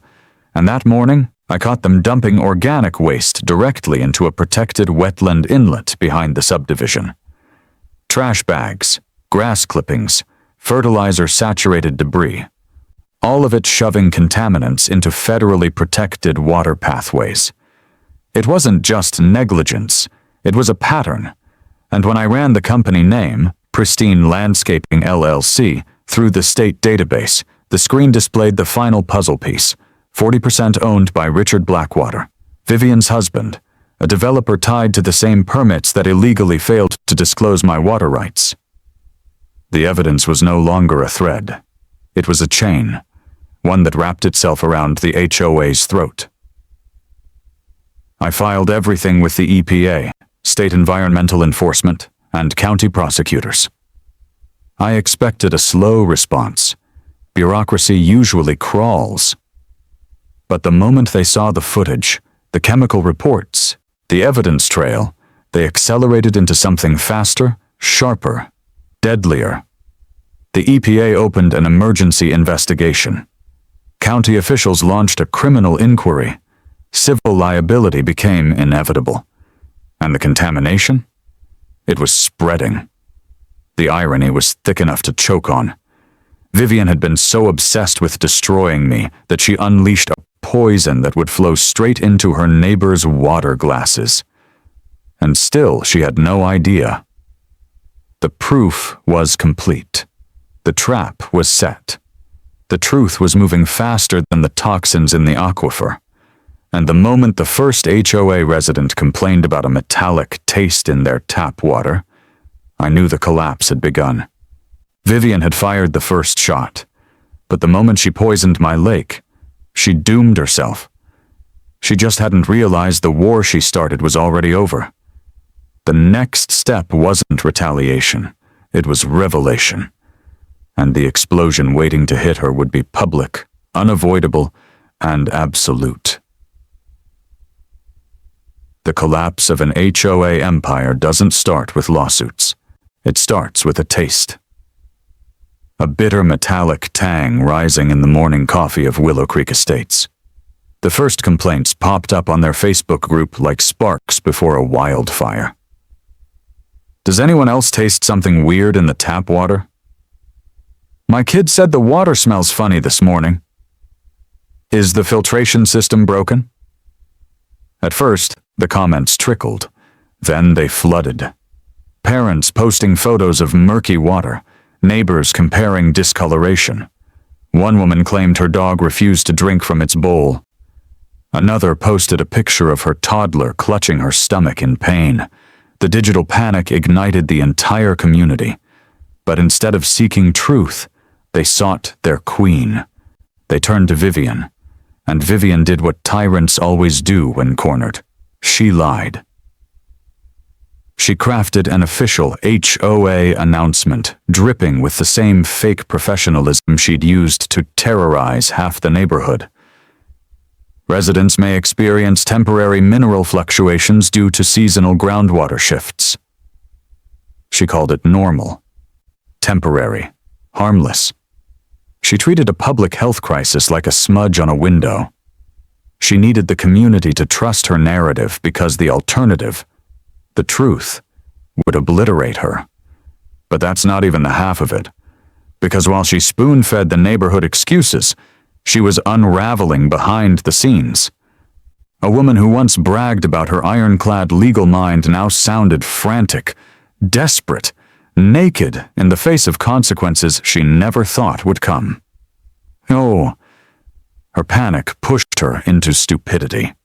and that morning I caught them dumping organic waste directly into a protected wetland inlet behind the subdivision. Trash bags, grass clippings, fertilizer-saturated debris, all of it shoving contaminants into federally protected water pathways. It wasn't just negligence, it was a pattern, and when I ran the company name, Pristine Landscaping LLC, through the state database, the screen displayed the final puzzle piece, 40% owned by Richard Blackwater, Vivian's husband, a developer tied to the same permits that illegally failed to disclose my water rights. The evidence was no longer a thread. It was a chain, one that wrapped itself around the HOA's throat. I filed everything with the EPA, State Environmental Enforcement, and county prosecutors. I expected a slow response. Bureaucracy usually crawls. But the moment they saw the footage, the chemical reports, the evidence trail, they accelerated into something faster, sharper, deadlier. The EPA opened an emergency investigation. County officials launched a criminal inquiry. Civil liability became inevitable. And the contamination? It was spreading. The irony was thick enough to choke on. Vivian had been so obsessed with destroying me that she unleashed a poison that would flow straight into her neighbor's water glasses. And still she had no idea. The proof was complete. The trap was set. The truth was moving faster than the toxins in the aquifer. And the moment the first HOA resident complained about a metallic taste in their tap water, I knew the collapse had begun. Vivian had fired the first shot, but the moment she poisoned my lake, she doomed herself. She just hadn't realized the war she started was already over. The next step wasn't retaliation, it was revelation. And the explosion waiting to hit her would be public, unavoidable, and absolute. The collapse of an HOA empire doesn't start with lawsuits. It starts with a taste. A bitter metallic tang rising in the morning coffee of Willow Creek Estates. The first complaints popped up on their Facebook group like sparks before a wildfire. Does anyone else taste something weird in the tap water? My kid said the water smells funny this morning. Is the filtration system broken? At first, the comments trickled. Then they flooded. Parents posting photos of murky water, neighbors comparing discoloration. One woman claimed her dog refused to drink from its bowl. Another posted a picture of her toddler clutching her stomach in pain. The digital panic ignited the entire community. But instead of seeking truth, they sought their queen. They turned to Vivian, and Vivian did what tyrants always do when cornered. She lied. She crafted an official HOA announcement, dripping with the same fake professionalism she'd used to terrorize half the neighborhood. Residents may experience temporary mineral fluctuations due to seasonal groundwater shifts. She called it normal, temporary, harmless. She treated a public health crisis like a smudge on a window. She needed the community to trust her narrative because the alternative, the truth, would obliterate her. But that's not even the half of it. Because while she spoon-fed the neighborhood excuses, she was unraveling behind the scenes. A woman who once bragged about her ironclad legal mind now sounded frantic, desperate, naked in the face of consequences she never thought would come. Oh, her panic pushed her into stupidity.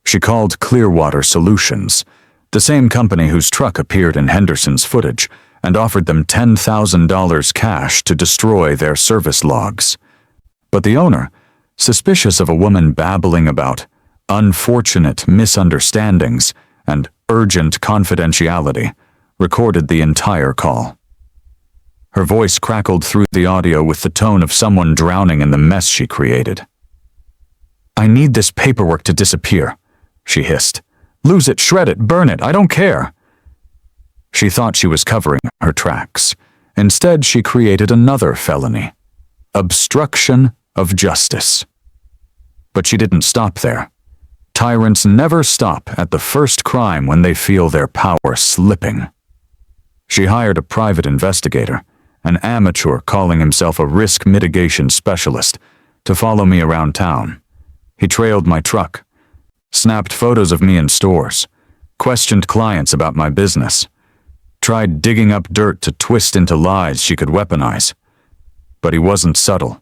She called Clearwater Solutions, the same company whose truck appeared in Henderson's footage, and offered them $10,000 cash to destroy their service logs. But the owner, suspicious of a woman babbling about unfortunate misunderstandings and urgent confidentiality, recorded the entire call. Her voice crackled through the audio with the tone of someone drowning in the mess she created. "I need this paperwork to disappear," she hissed. "Lose it, shred it, burn it, I don't care." She thought she was covering her tracks. Instead, she created another felony: obstruction of justice. But she didn't stop there. Tyrants never stop at the first crime when they feel their power slipping. She hired a private investigator, an amateur calling himself a risk mitigation specialist, to follow me around town. He trailed my truck, snapped photos of me in stores, questioned clients about my business, tried digging up dirt to twist into lies she could weaponize. But he wasn't subtle.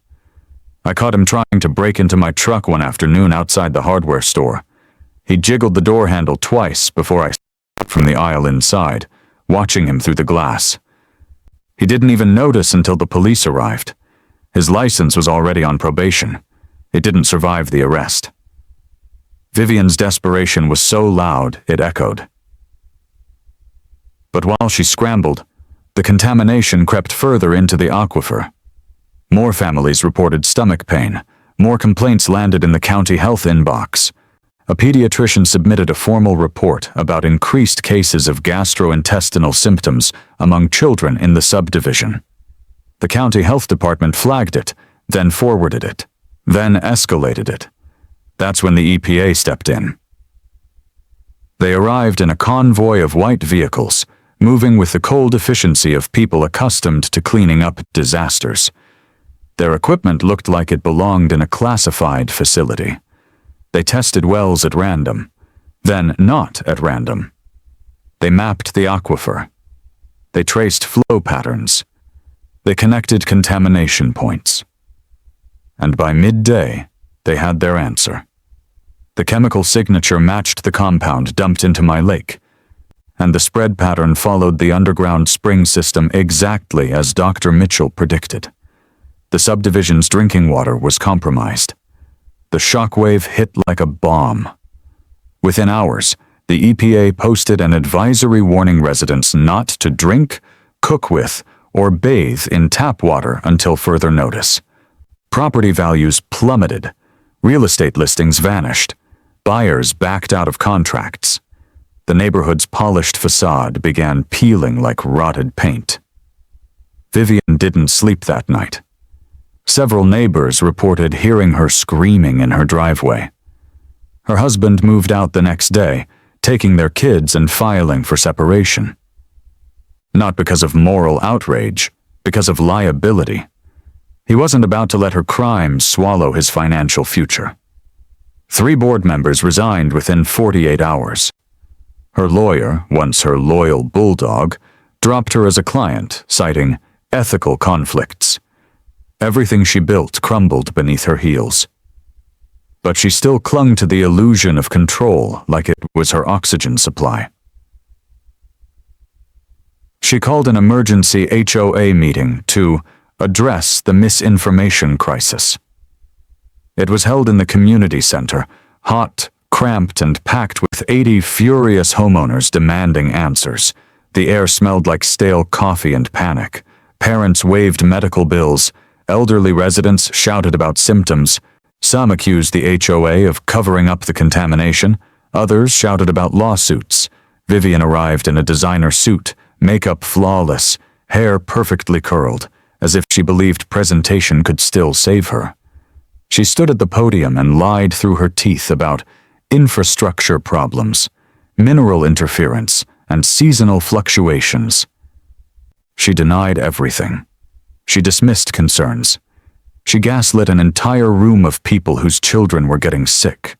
I caught him trying to break into my truck one afternoon outside the hardware store. He jiggled the door handle twice before I stepped from the aisle inside, watching him through the glass. He didn't even notice until the police arrived. His license was already on probation. It didn't survive the arrest. Vivian's desperation was so loud it echoed. But while she scrambled, the contamination crept further into the aquifer. More families reported stomach pain. More complaints landed in the county health inbox. A pediatrician submitted a formal report about increased cases of gastrointestinal symptoms among children in the subdivision. The county health department flagged it, then forwarded it, then escalated it. That's when the EPA stepped in. They arrived in a convoy of white vehicles, moving with the cold efficiency of people accustomed to cleaning up disasters. Their equipment looked like it belonged in a classified facility. They tested wells at random, then not at random. They mapped the aquifer. They traced flow patterns. They connected contamination points. And by midday, they had their answer. The chemical signature matched the compound dumped into my lake, and the spread pattern followed the underground spring system exactly as Dr. Mitchell predicted. The subdivision's drinking water was compromised. The shockwave hit like a bomb. Within hours, the EPA posted an advisory warning residents not to drink, cook with, or bathe in tap water until further notice. Property values plummeted. Real estate listings vanished. Buyers backed out of contracts. The neighborhood's polished facade began peeling like rotted paint. Vivian didn't sleep that night. Several neighbors reported hearing her screaming in her driveway. Her husband moved out the next day, taking their kids and filing for separation. Not because of moral outrage, because of liability. He wasn't about to let her crimes swallow his financial future. 3 board members resigned within 48 hours. Her lawyer, once her loyal bulldog, dropped her as a client, citing ethical conflicts. Everything she built crumbled beneath her heels. But she still clung to the illusion of control like it was her oxygen supply. She called an emergency HOA meeting to address the misinformation crisis. It was held in the community center, hot, cramped, and packed with 80 furious homeowners demanding answers. The air smelled like stale coffee and panic. Parents waved medical bills. Elderly residents shouted about symptoms. Some accused the HOA of covering up the contamination. Others shouted about lawsuits. Vivian arrived in a designer suit, makeup flawless, hair perfectly curled, as if she believed presentation could still save her. She stood at the podium and lied through her teeth about infrastructure problems, mineral interference, and seasonal fluctuations. She denied everything. She dismissed concerns. She gaslit an entire room of people whose children were getting sick.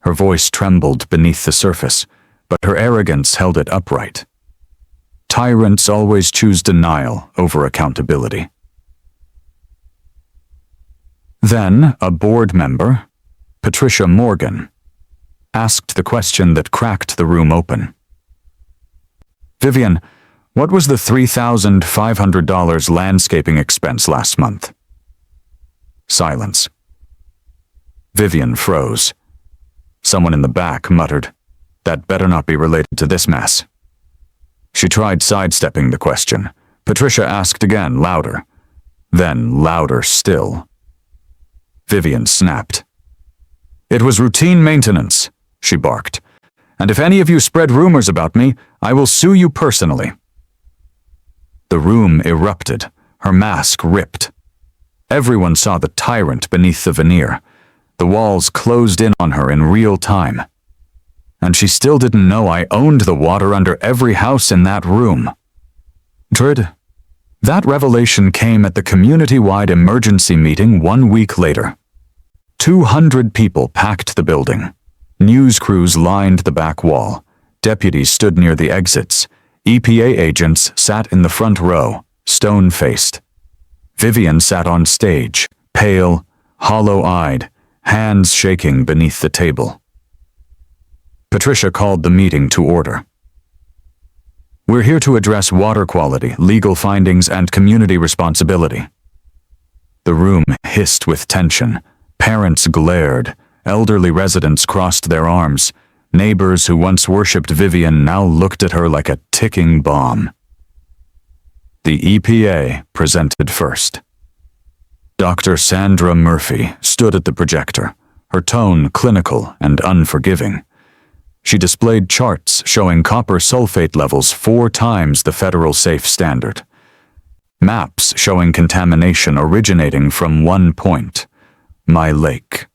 Her voice trembled beneath the surface, but her arrogance held it upright. Tyrants always choose denial over accountability. Then a board member, Patricia Morgan, asked the question that cracked the room open. "Vivian, what was the $3,500 landscaping expense last month?" Silence. Vivian froze. Someone in the back muttered, "That better not be related to this mess." She tried sidestepping the question. Patricia asked again, louder. Then louder still. Vivian snapped. "It was routine maintenance," she barked. "And if any of you spread rumors about me, I will sue you personally." The room erupted, her mask ripped. Everyone saw the tyrant beneath the veneer. The walls closed in on her in real time. And she still didn't know I owned the water under every house in that room. That revelation came at the community-wide emergency meeting 1 week later. 200 people packed the building. News crews lined the back wall. Deputies stood near the exits. EPA agents sat in the front row, stone-faced. Vivian sat on stage, pale, hollow-eyed, hands shaking beneath the table. Patricia called the meeting to order. "We're here to address water quality, legal findings, and community responsibility." The room hissed with tension. Parents glared. Elderly residents crossed their arms. Neighbors who once worshipped Vivian now looked at her like a ticking bomb. The EPA presented first. Dr. Sandra Murphy stood at the projector, her tone clinical and unforgiving. She displayed charts showing copper sulfate levels 4 times the federal safe standard. Maps showing contamination originating from one point, my lake.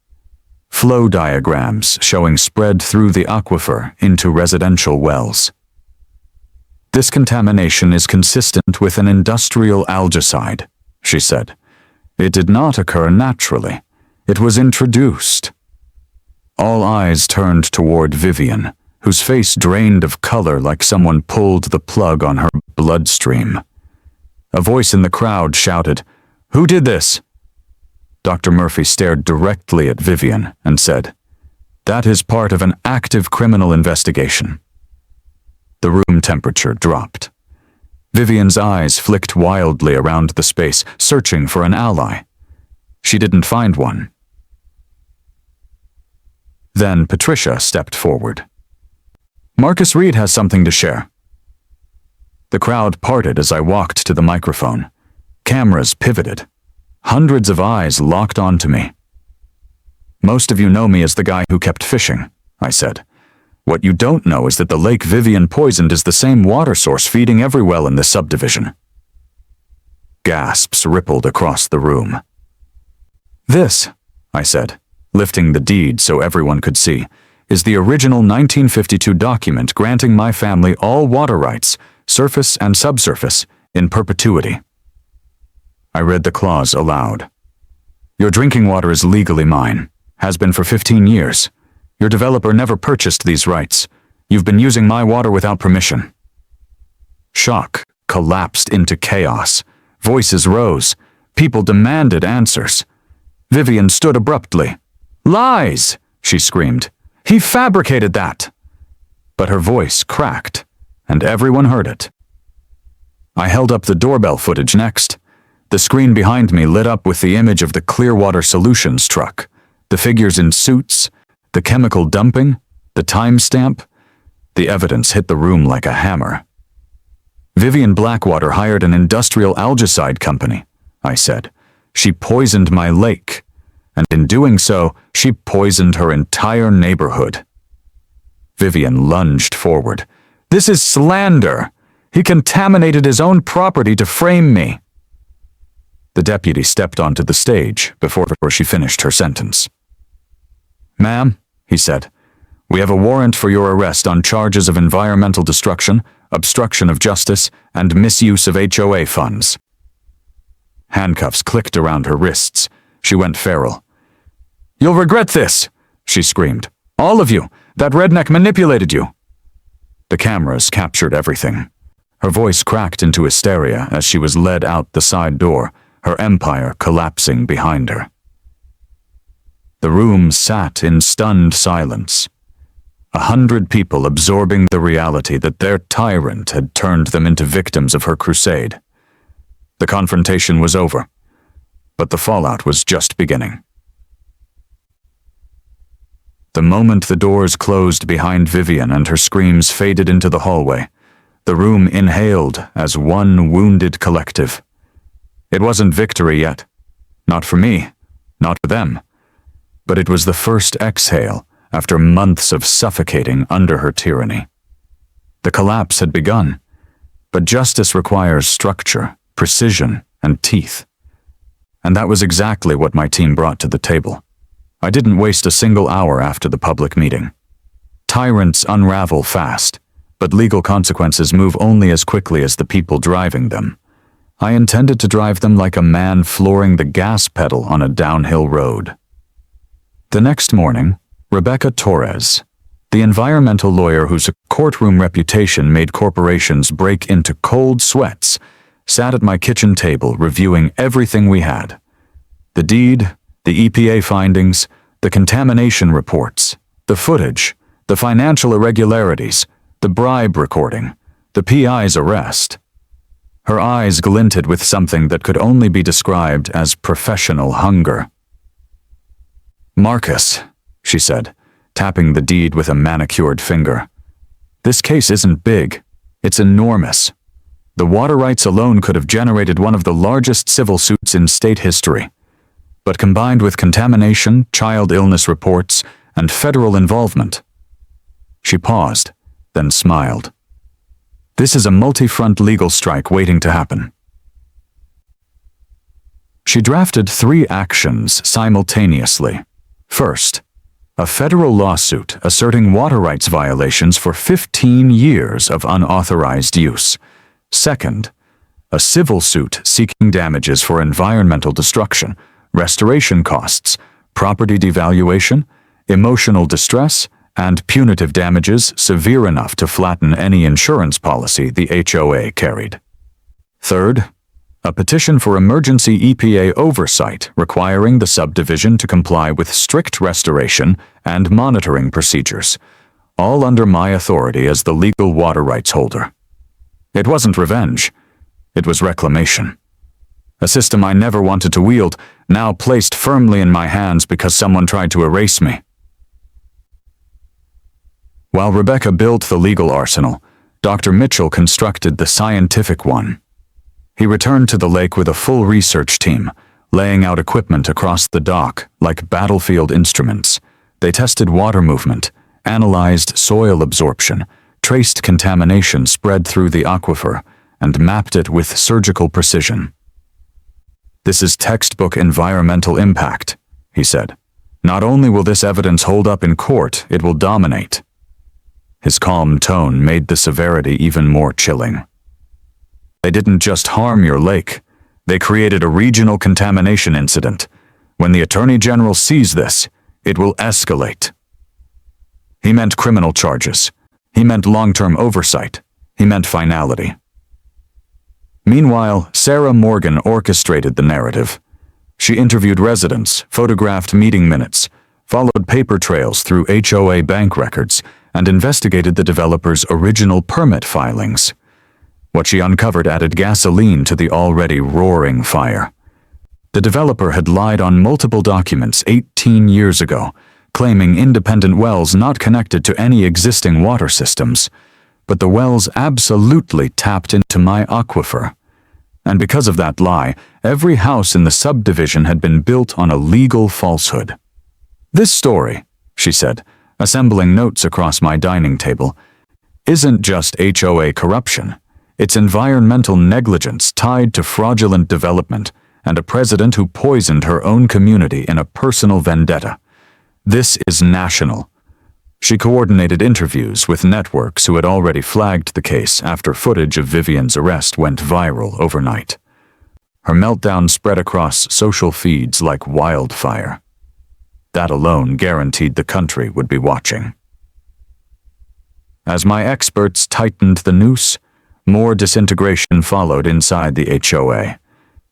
Flow diagrams showing spread through the aquifer into residential wells. "This contamination is consistent with an industrial algicide," she said. "It did not occur naturally. It was introduced." All eyes turned toward Vivian, whose face drained of color like someone pulled the plug on her bloodstream. A voice in the crowd shouted, "Who did this?" Dr. Murphy stared directly at Vivian and said, "That is part of an active criminal investigation." The room temperature dropped. Vivian's eyes flicked wildly around the space, searching for an ally. She didn't find one. Then Patricia stepped forward. "Marcus Reed has something to share." The crowd parted as I walked to the microphone. Cameras pivoted. Hundreds of eyes locked onto me. "Most of you know me as the guy who kept fishing," I said. "What you don't know is that the lake Vivian poisoned is the same water source feeding every well in this subdivision." Gasps rippled across the room. "This," I said, lifting the deed so everyone could see, "is the original 1952 document granting my family all water rights, surface and subsurface, in perpetuity." I read the clause aloud. "Your drinking water is legally mine, has been for 15 years. Your developer never purchased these rights. You've been using my water without permission." Shock collapsed into chaos. Voices rose. People demanded answers. Vivian stood abruptly. "Lies!" she screamed. "He fabricated that!" But her voice cracked, and everyone heard it. I held up the doorbell footage next. The screen behind me lit up with the image of the Clearwater Solutions truck, the figures in suits, the chemical dumping, the timestamp. The evidence hit the room like a hammer. "Vivian Blackwater hired an industrial algicide company," I said. "She poisoned my lake. And in doing so, she poisoned her entire neighborhood." Vivian lunged forward. "This is slander! He contaminated his own property to frame me." The deputy stepped onto the stage before she finished her sentence. "Ma'am," he said, "we have a warrant for your arrest on charges of environmental destruction, obstruction of justice, and misuse of HOA funds." Handcuffs clicked around her wrists. She went feral. "You'll regret this," she screamed. "All of you! That redneck manipulated you!" The cameras captured everything. Her voice cracked into hysteria as she was led out the side door, her empire collapsing behind her. The room sat in stunned silence. 100 people absorbing the reality that their tyrant had turned them into victims of her crusade. The confrontation was over, but the fallout was just beginning. The moment the doors closed behind Vivian and her screams faded into the hallway, The room inhaled as one wounded collective. It wasn't victory yet. Not for me, not for them. But it was the first exhale after months of suffocating under her tyranny. The collapse had begun, but justice requires structure, precision, and teeth. And that was exactly what my team brought to the table. I didn't waste a single hour after the public meeting. Tyrants unravel fast, but legal consequences move only as quickly as the people driving them. I intended to drive them like a man flooring the gas pedal on a downhill road. The next morning, Rebecca Torres, the environmental lawyer whose courtroom reputation made corporations break into cold sweats, sat at my kitchen table reviewing everything we had. The deed, the EPA findings, the contamination reports, the footage, the financial irregularities, the bribe recording, the PI's arrest. Her eyes glinted with something that could only be described as professional hunger. "Marcus," she said, tapping the deed with a manicured finger. "This case isn't big. It's enormous. The water rights alone could have generated one of the largest civil suits in state history. But combined with contamination, child illness reports, and federal involvement." She paused, then smiled. "This is a multi-front legal strike waiting to happen." She drafted 3 actions simultaneously. First, a federal lawsuit asserting water rights violations for 15 years of unauthorized use. Second, a civil suit seeking damages for environmental destruction, restoration costs, property devaluation, emotional distress, and punitive damages severe enough to flatten any insurance policy the HOA carried. Third, a petition for emergency EPA oversight requiring the subdivision to comply with strict restoration and monitoring procedures, all under my authority as the legal water rights holder. It wasn't revenge. It was reclamation. A system I never wanted to wield, now placed firmly in my hands because someone tried to erase me. While Rebecca built the legal arsenal, Dr. Mitchell constructed the scientific one. He returned to the lake with a full research team, laying out equipment across the dock like battlefield instruments. They tested water movement, analyzed soil absorption, traced contamination spread through the aquifer, and mapped it with surgical precision. "This is textbook environmental impact," he said. "Not only will this evidence hold up in court, it will dominate." His calm tone made the severity even more chilling. "They didn't just harm your lake. They created a regional contamination incident. When the Attorney General sees this, it will escalate." He meant criminal charges. He meant long-term oversight. He meant finality. Meanwhile, Sarah Morgan orchestrated the narrative. She interviewed residents, photographed meeting minutes, followed paper trails through HOA bank records, and investigated the developer's original permit filings. What she uncovered added gasoline to the already roaring fire. The developer had lied on multiple documents 18 years ago, claiming independent wells not connected to any existing water systems. But the wells absolutely tapped into my aquifer. And because of that lie, every house in the subdivision had been built on a legal falsehood. "This story," she said, assembling notes across my dining table, "isn't just HOA corruption. It's environmental negligence tied to fraudulent development and a president who poisoned her own community in a personal vendetta. This is national." She coordinated interviews with networks who had already flagged the case after footage of Vivian's arrest went viral overnight. Her meltdown spread across social feeds like wildfire. That alone guaranteed the country would be watching. As my experts tightened the noose, more disintegration followed inside the HOA.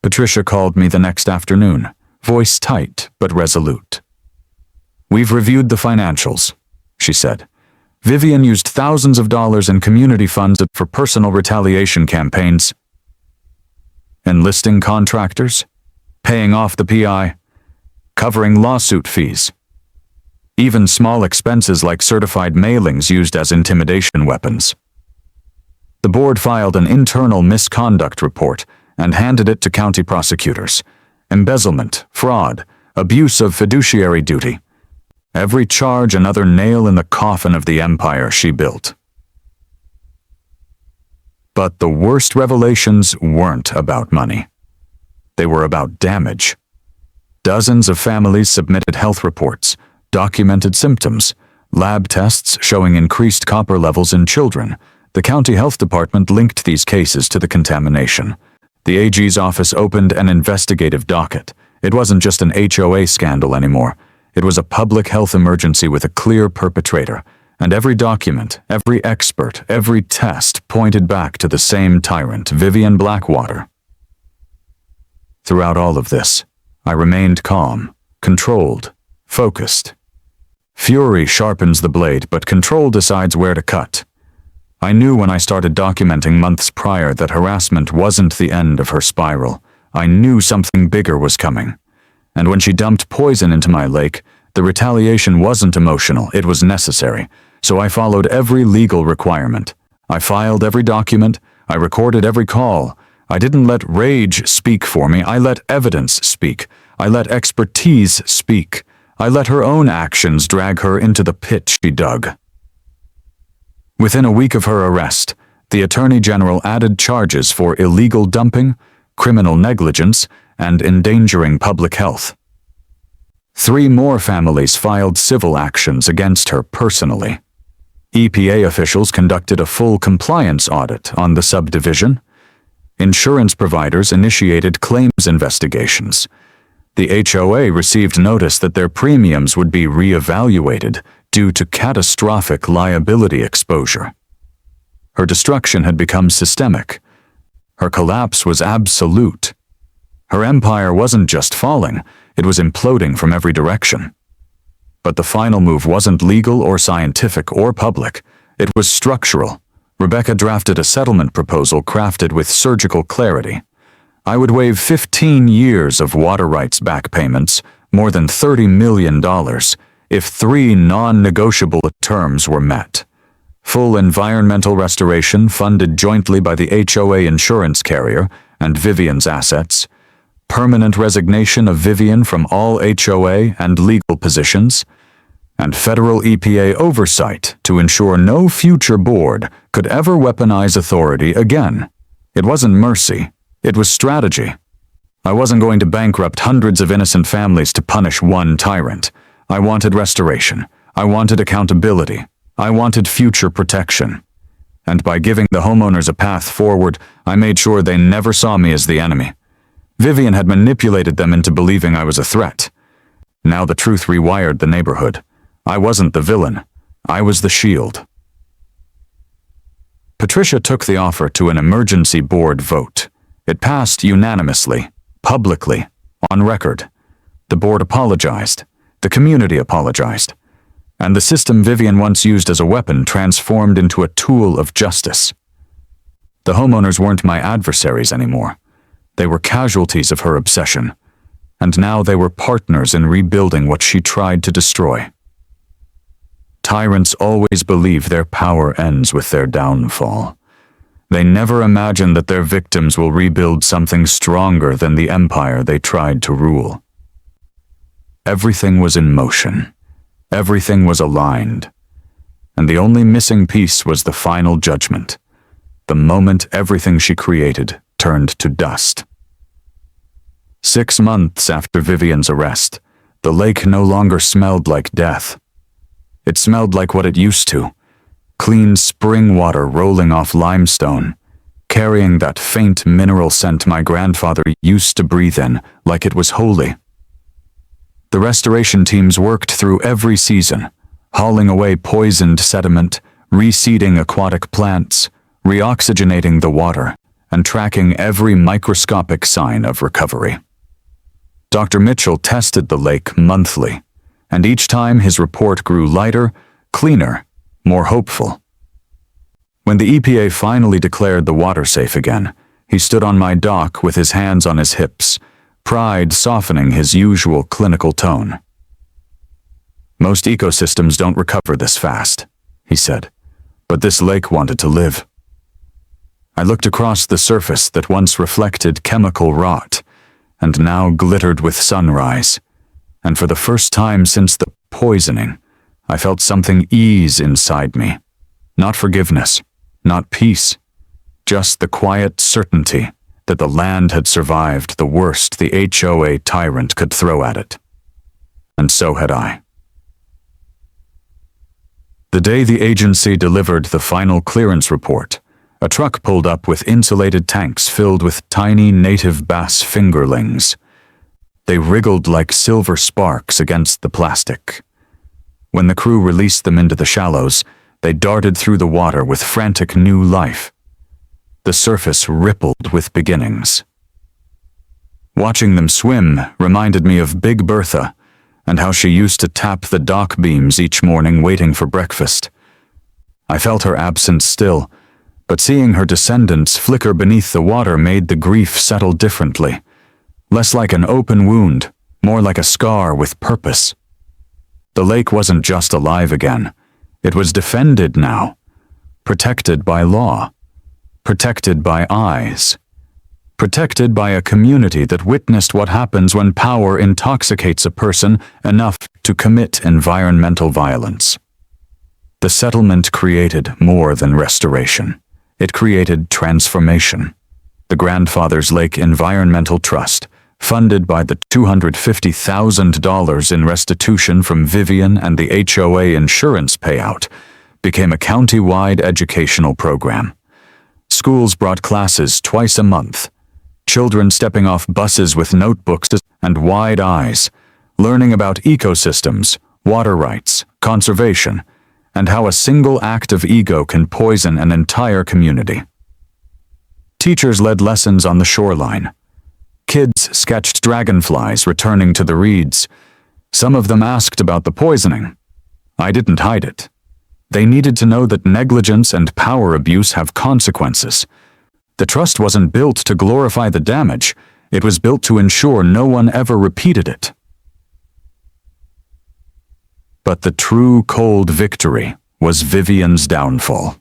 Patricia called me the next afternoon, voice tight but resolute. "We've reviewed the financials," she said. "Vivian used thousands of dollars in community funds for personal retaliation campaigns. Enlisting contractors, paying off the PI, covering lawsuit fees. Even small expenses like certified mailings used as intimidation weapons. The board filed an internal misconduct report and handed it to county prosecutors. Embezzlement, fraud, abuse of fiduciary duty. Every charge another nail in the coffin of the empire she built. But the worst revelations weren't about money. They were about damage. Dozens of families submitted health reports, documented symptoms, lab tests showing increased copper levels in children. The county health department linked these cases to the contamination. The AG's office opened an investigative docket. It wasn't just an HOA scandal anymore. It was a public health emergency with a clear perpetrator. And every document, every expert, every test pointed back to the same tyrant, Vivian Blackwater. Throughout all of this, I remained calm, controlled, focused. Fury sharpens the blade, but control decides where to cut. I knew when I started documenting months prior that harassment wasn't the end of her spiral. I knew something bigger was coming. And when she dumped poison into my lake, the retaliation wasn't emotional, it was necessary. So I followed every legal requirement. I filed every document, I recorded every call. I didn't let rage speak for me, I let evidence speak. I let expertise speak. I let her own actions drag her into the pit she dug. Within a week of her arrest, the Attorney General added charges for illegal dumping, criminal negligence, and endangering public health. 3 more families filed civil actions against her personally. EPA officials conducted a full compliance audit on the subdivision. Insurance providers initiated claims investigations. The HOA received notice that their premiums would be reevaluated due to catastrophic liability exposure. Her destruction had become systemic. Her collapse was absolute. Her empire wasn't just falling, it was imploding from every direction. But the final move wasn't legal or scientific or public. It was structural. Rebecca drafted a settlement proposal crafted with surgical clarity. I would waive 15 years of water rights back payments, more than $30 million, if 3 non-negotiable terms were met. Full environmental restoration funded jointly by the HOA insurance carrier and Vivian's assets. Permanent resignation of Vivian from all HOA and legal positions. And federal EPA oversight to ensure no future board could ever weaponize authority again. It wasn't mercy. It was strategy. I wasn't going to bankrupt hundreds of innocent families to punish one tyrant. I wanted restoration. I wanted accountability. I wanted future protection. And by giving the homeowners a path forward, I made sure they never saw me as the enemy. Vivian had manipulated them into believing I was a threat. Now the truth rewired the neighborhood. I wasn't the villain. I was the shield. Patricia took the offer to an emergency board vote. It passed unanimously, publicly, on record. The board apologized. The community apologized. And the system Vivian once used as a weapon transformed into a tool of justice. The homeowners weren't my adversaries anymore. They were casualties of her obsession. And now they were partners in rebuilding what she tried to destroy. Tyrants always believe their power ends with their downfall. They never imagine that their victims will rebuild something stronger than the empire they tried to rule. Everything was in motion. Everything was aligned. And the only missing piece was the final judgment. The moment everything she created turned to dust. 6 months after Vivian's arrest, the lake no longer smelled like death. It smelled like what it used to. Clean spring water rolling off limestone, carrying that faint mineral scent my grandfather used to breathe in like it was holy. The restoration teams worked through every season, hauling away poisoned sediment, reseeding aquatic plants, reoxygenating the water, and tracking every microscopic sign of recovery. Dr. Mitchell tested the lake monthly, and each time his report grew lighter, cleaner, more hopeful. When the EPA finally declared the water safe again, he stood on my dock with his hands on his hips, pride softening his usual clinical tone. "Most ecosystems don't recover this fast," he said, "but this lake wanted to live." I looked across the surface that once reflected chemical rot, and now glittered with sunrise, and for the first time since the poisoning, I felt something ease inside me. Not forgiveness, not peace, just the quiet certainty that the land had survived the worst the HOA tyrant could throw at it. And so had I. The day the agency delivered the final clearance report, a truck pulled up with insulated tanks filled with tiny native bass fingerlings. They wriggled like silver sparks against the plastic. When the crew released them into the shallows, they darted through the water with frantic new life. The surface rippled with beginnings. Watching them swim reminded me of Big Bertha and how she used to tap the dock beams each morning waiting for breakfast. I felt her absence still, but seeing her descendants flicker beneath the water made the grief settle differently. Less like an open wound, more like a scar with purpose. The lake wasn't just alive again. It was defended now. Protected by law. Protected by eyes. Protected by a community that witnessed what happens when power intoxicates a person enough to commit environmental violence. The settlement created more than restoration. It created transformation. The Grandfather's Lake Environmental Trust, funded by the $250,000 in restitution from Vivian and the HOA insurance payout, became a county-wide educational program. Schools brought classes twice a month. Children stepping off buses with notebooks and wide eyes, learning about ecosystems, water rights, conservation, and how a single act of ego can poison an entire community. Teachers led lessons on the shoreline. Kids sketched dragonflies returning to the reeds. Some of them asked about the poisoning. I didn't hide it. They needed to know that negligence and power abuse have consequences. The trust wasn't built to glorify the damage. It was built to ensure no one ever repeated it. But the true cold victory was Vivian's downfall.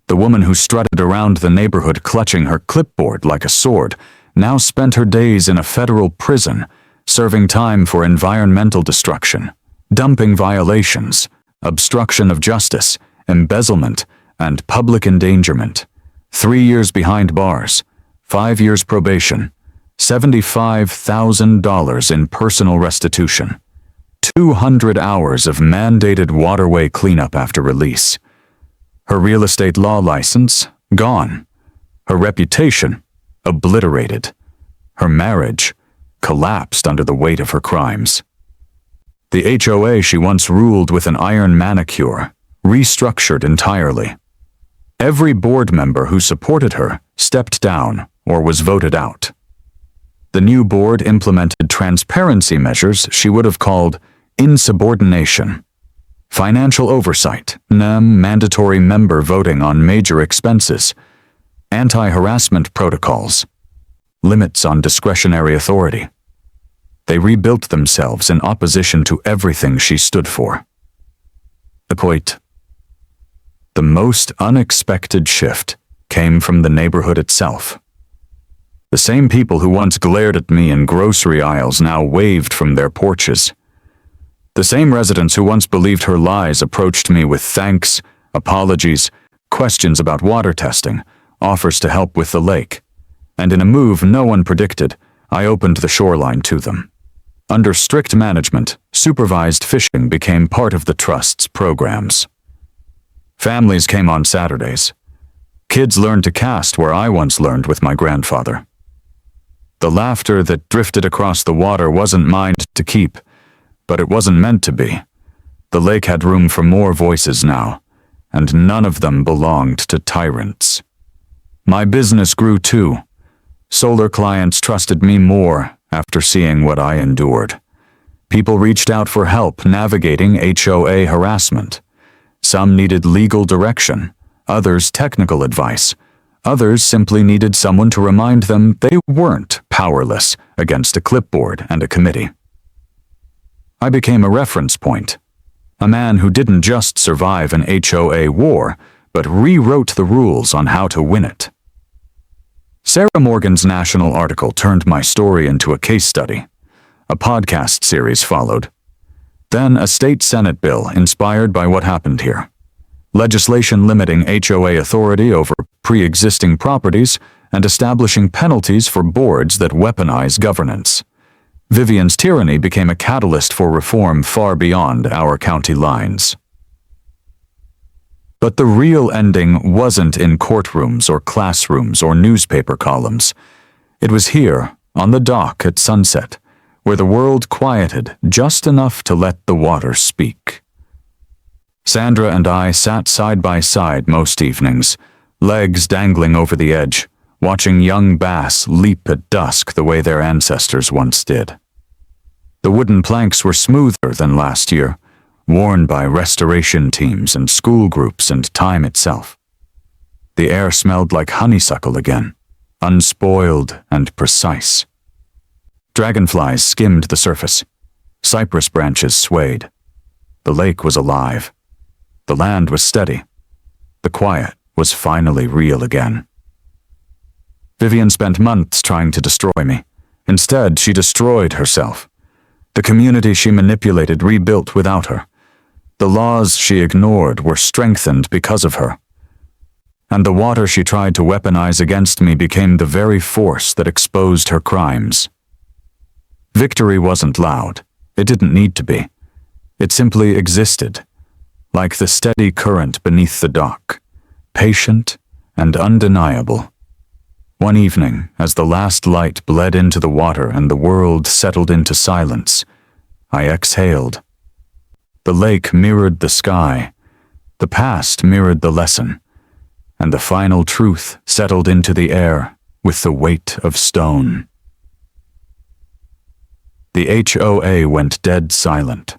The woman who strutted around the neighborhood clutching her clipboard like a sword now spent her days in a federal prison, serving time for environmental destruction, dumping violations, obstruction of justice, embezzlement, and public endangerment. 3 years behind bars, 5 years probation, $75,000 in personal restitution, 200 hours of mandated waterway cleanup after release. Her real estate law license, gone. Her reputation, obliterated. Her marriage, collapsed under the weight of her crimes. The HOA she once ruled with an iron manicure, restructured entirely. Every board member who supported her stepped down or was voted out. The new board implemented transparency measures she would have called insubordination. Financial oversight, mandatory member voting on major expenses, anti-harassment protocols, limits on discretionary authority. They rebuilt themselves in opposition to everything she stood for. The most unexpected shift came from the neighborhood itself. The same people who once glared at me in grocery aisles now waved from their porches. The same residents who once believed her lies approached me with thanks, apologies, questions about water testing, offers to help with the lake. And in a move no one predicted, I opened the shoreline to them. Under strict management, supervised fishing became part of the Trust's programs. Families came on Saturdays. Kids learned to cast where I once learned with my grandfather. The laughter that drifted across the water wasn't mine to keep, but it wasn't meant to be. The lake had room for more voices now, and none of them belonged to tyrants. My business grew too. Solar clients trusted me more after seeing what I endured. People reached out for help navigating HOA harassment. Some needed legal direction, others technical advice, others simply needed someone to remind them they weren't powerless against a clipboard and a committee. I became a reference point, a man who didn't just survive an HOA war, but rewrote the rules on how to win it. Sarah Morgan's national article turned my story into a case study. A podcast series followed. Then a state Senate bill inspired by what happened here. Legislation limiting HOA authority over pre-existing properties and establishing penalties for boards that weaponize governance. Vivian's tyranny became a catalyst for reform far beyond our county lines. But the real ending wasn't in courtrooms or classrooms or newspaper columns. It was here, on the dock at sunset, where the world quieted just enough to let the water speak. Sandra and I sat side by side most evenings, legs dangling over the edge, watching young bass leap at dusk the way their ancestors once did. The wooden planks were smoother than last year, worn by restoration teams and school groups and time itself. The air smelled like honeysuckle again, unspoiled and precise. Dragonflies skimmed the surface. Cypress branches swayed. The lake was alive. The land was steady. The quiet was finally real again. Vivian spent months trying to destroy me. Instead, she destroyed herself. The community she manipulated rebuilt without her. The laws she ignored were strengthened because of her. And the water she tried to weaponize against me became the very force that exposed her crimes. Victory wasn't loud. It didn't need to be. It simply existed, like the steady current beneath the dock, patient and undeniable. One evening, as the last light bled into the water and the world settled into silence, I exhaled. The lake mirrored the sky, the past mirrored the lesson, and the final truth settled into the air with the weight of stone. The HOA went dead silent.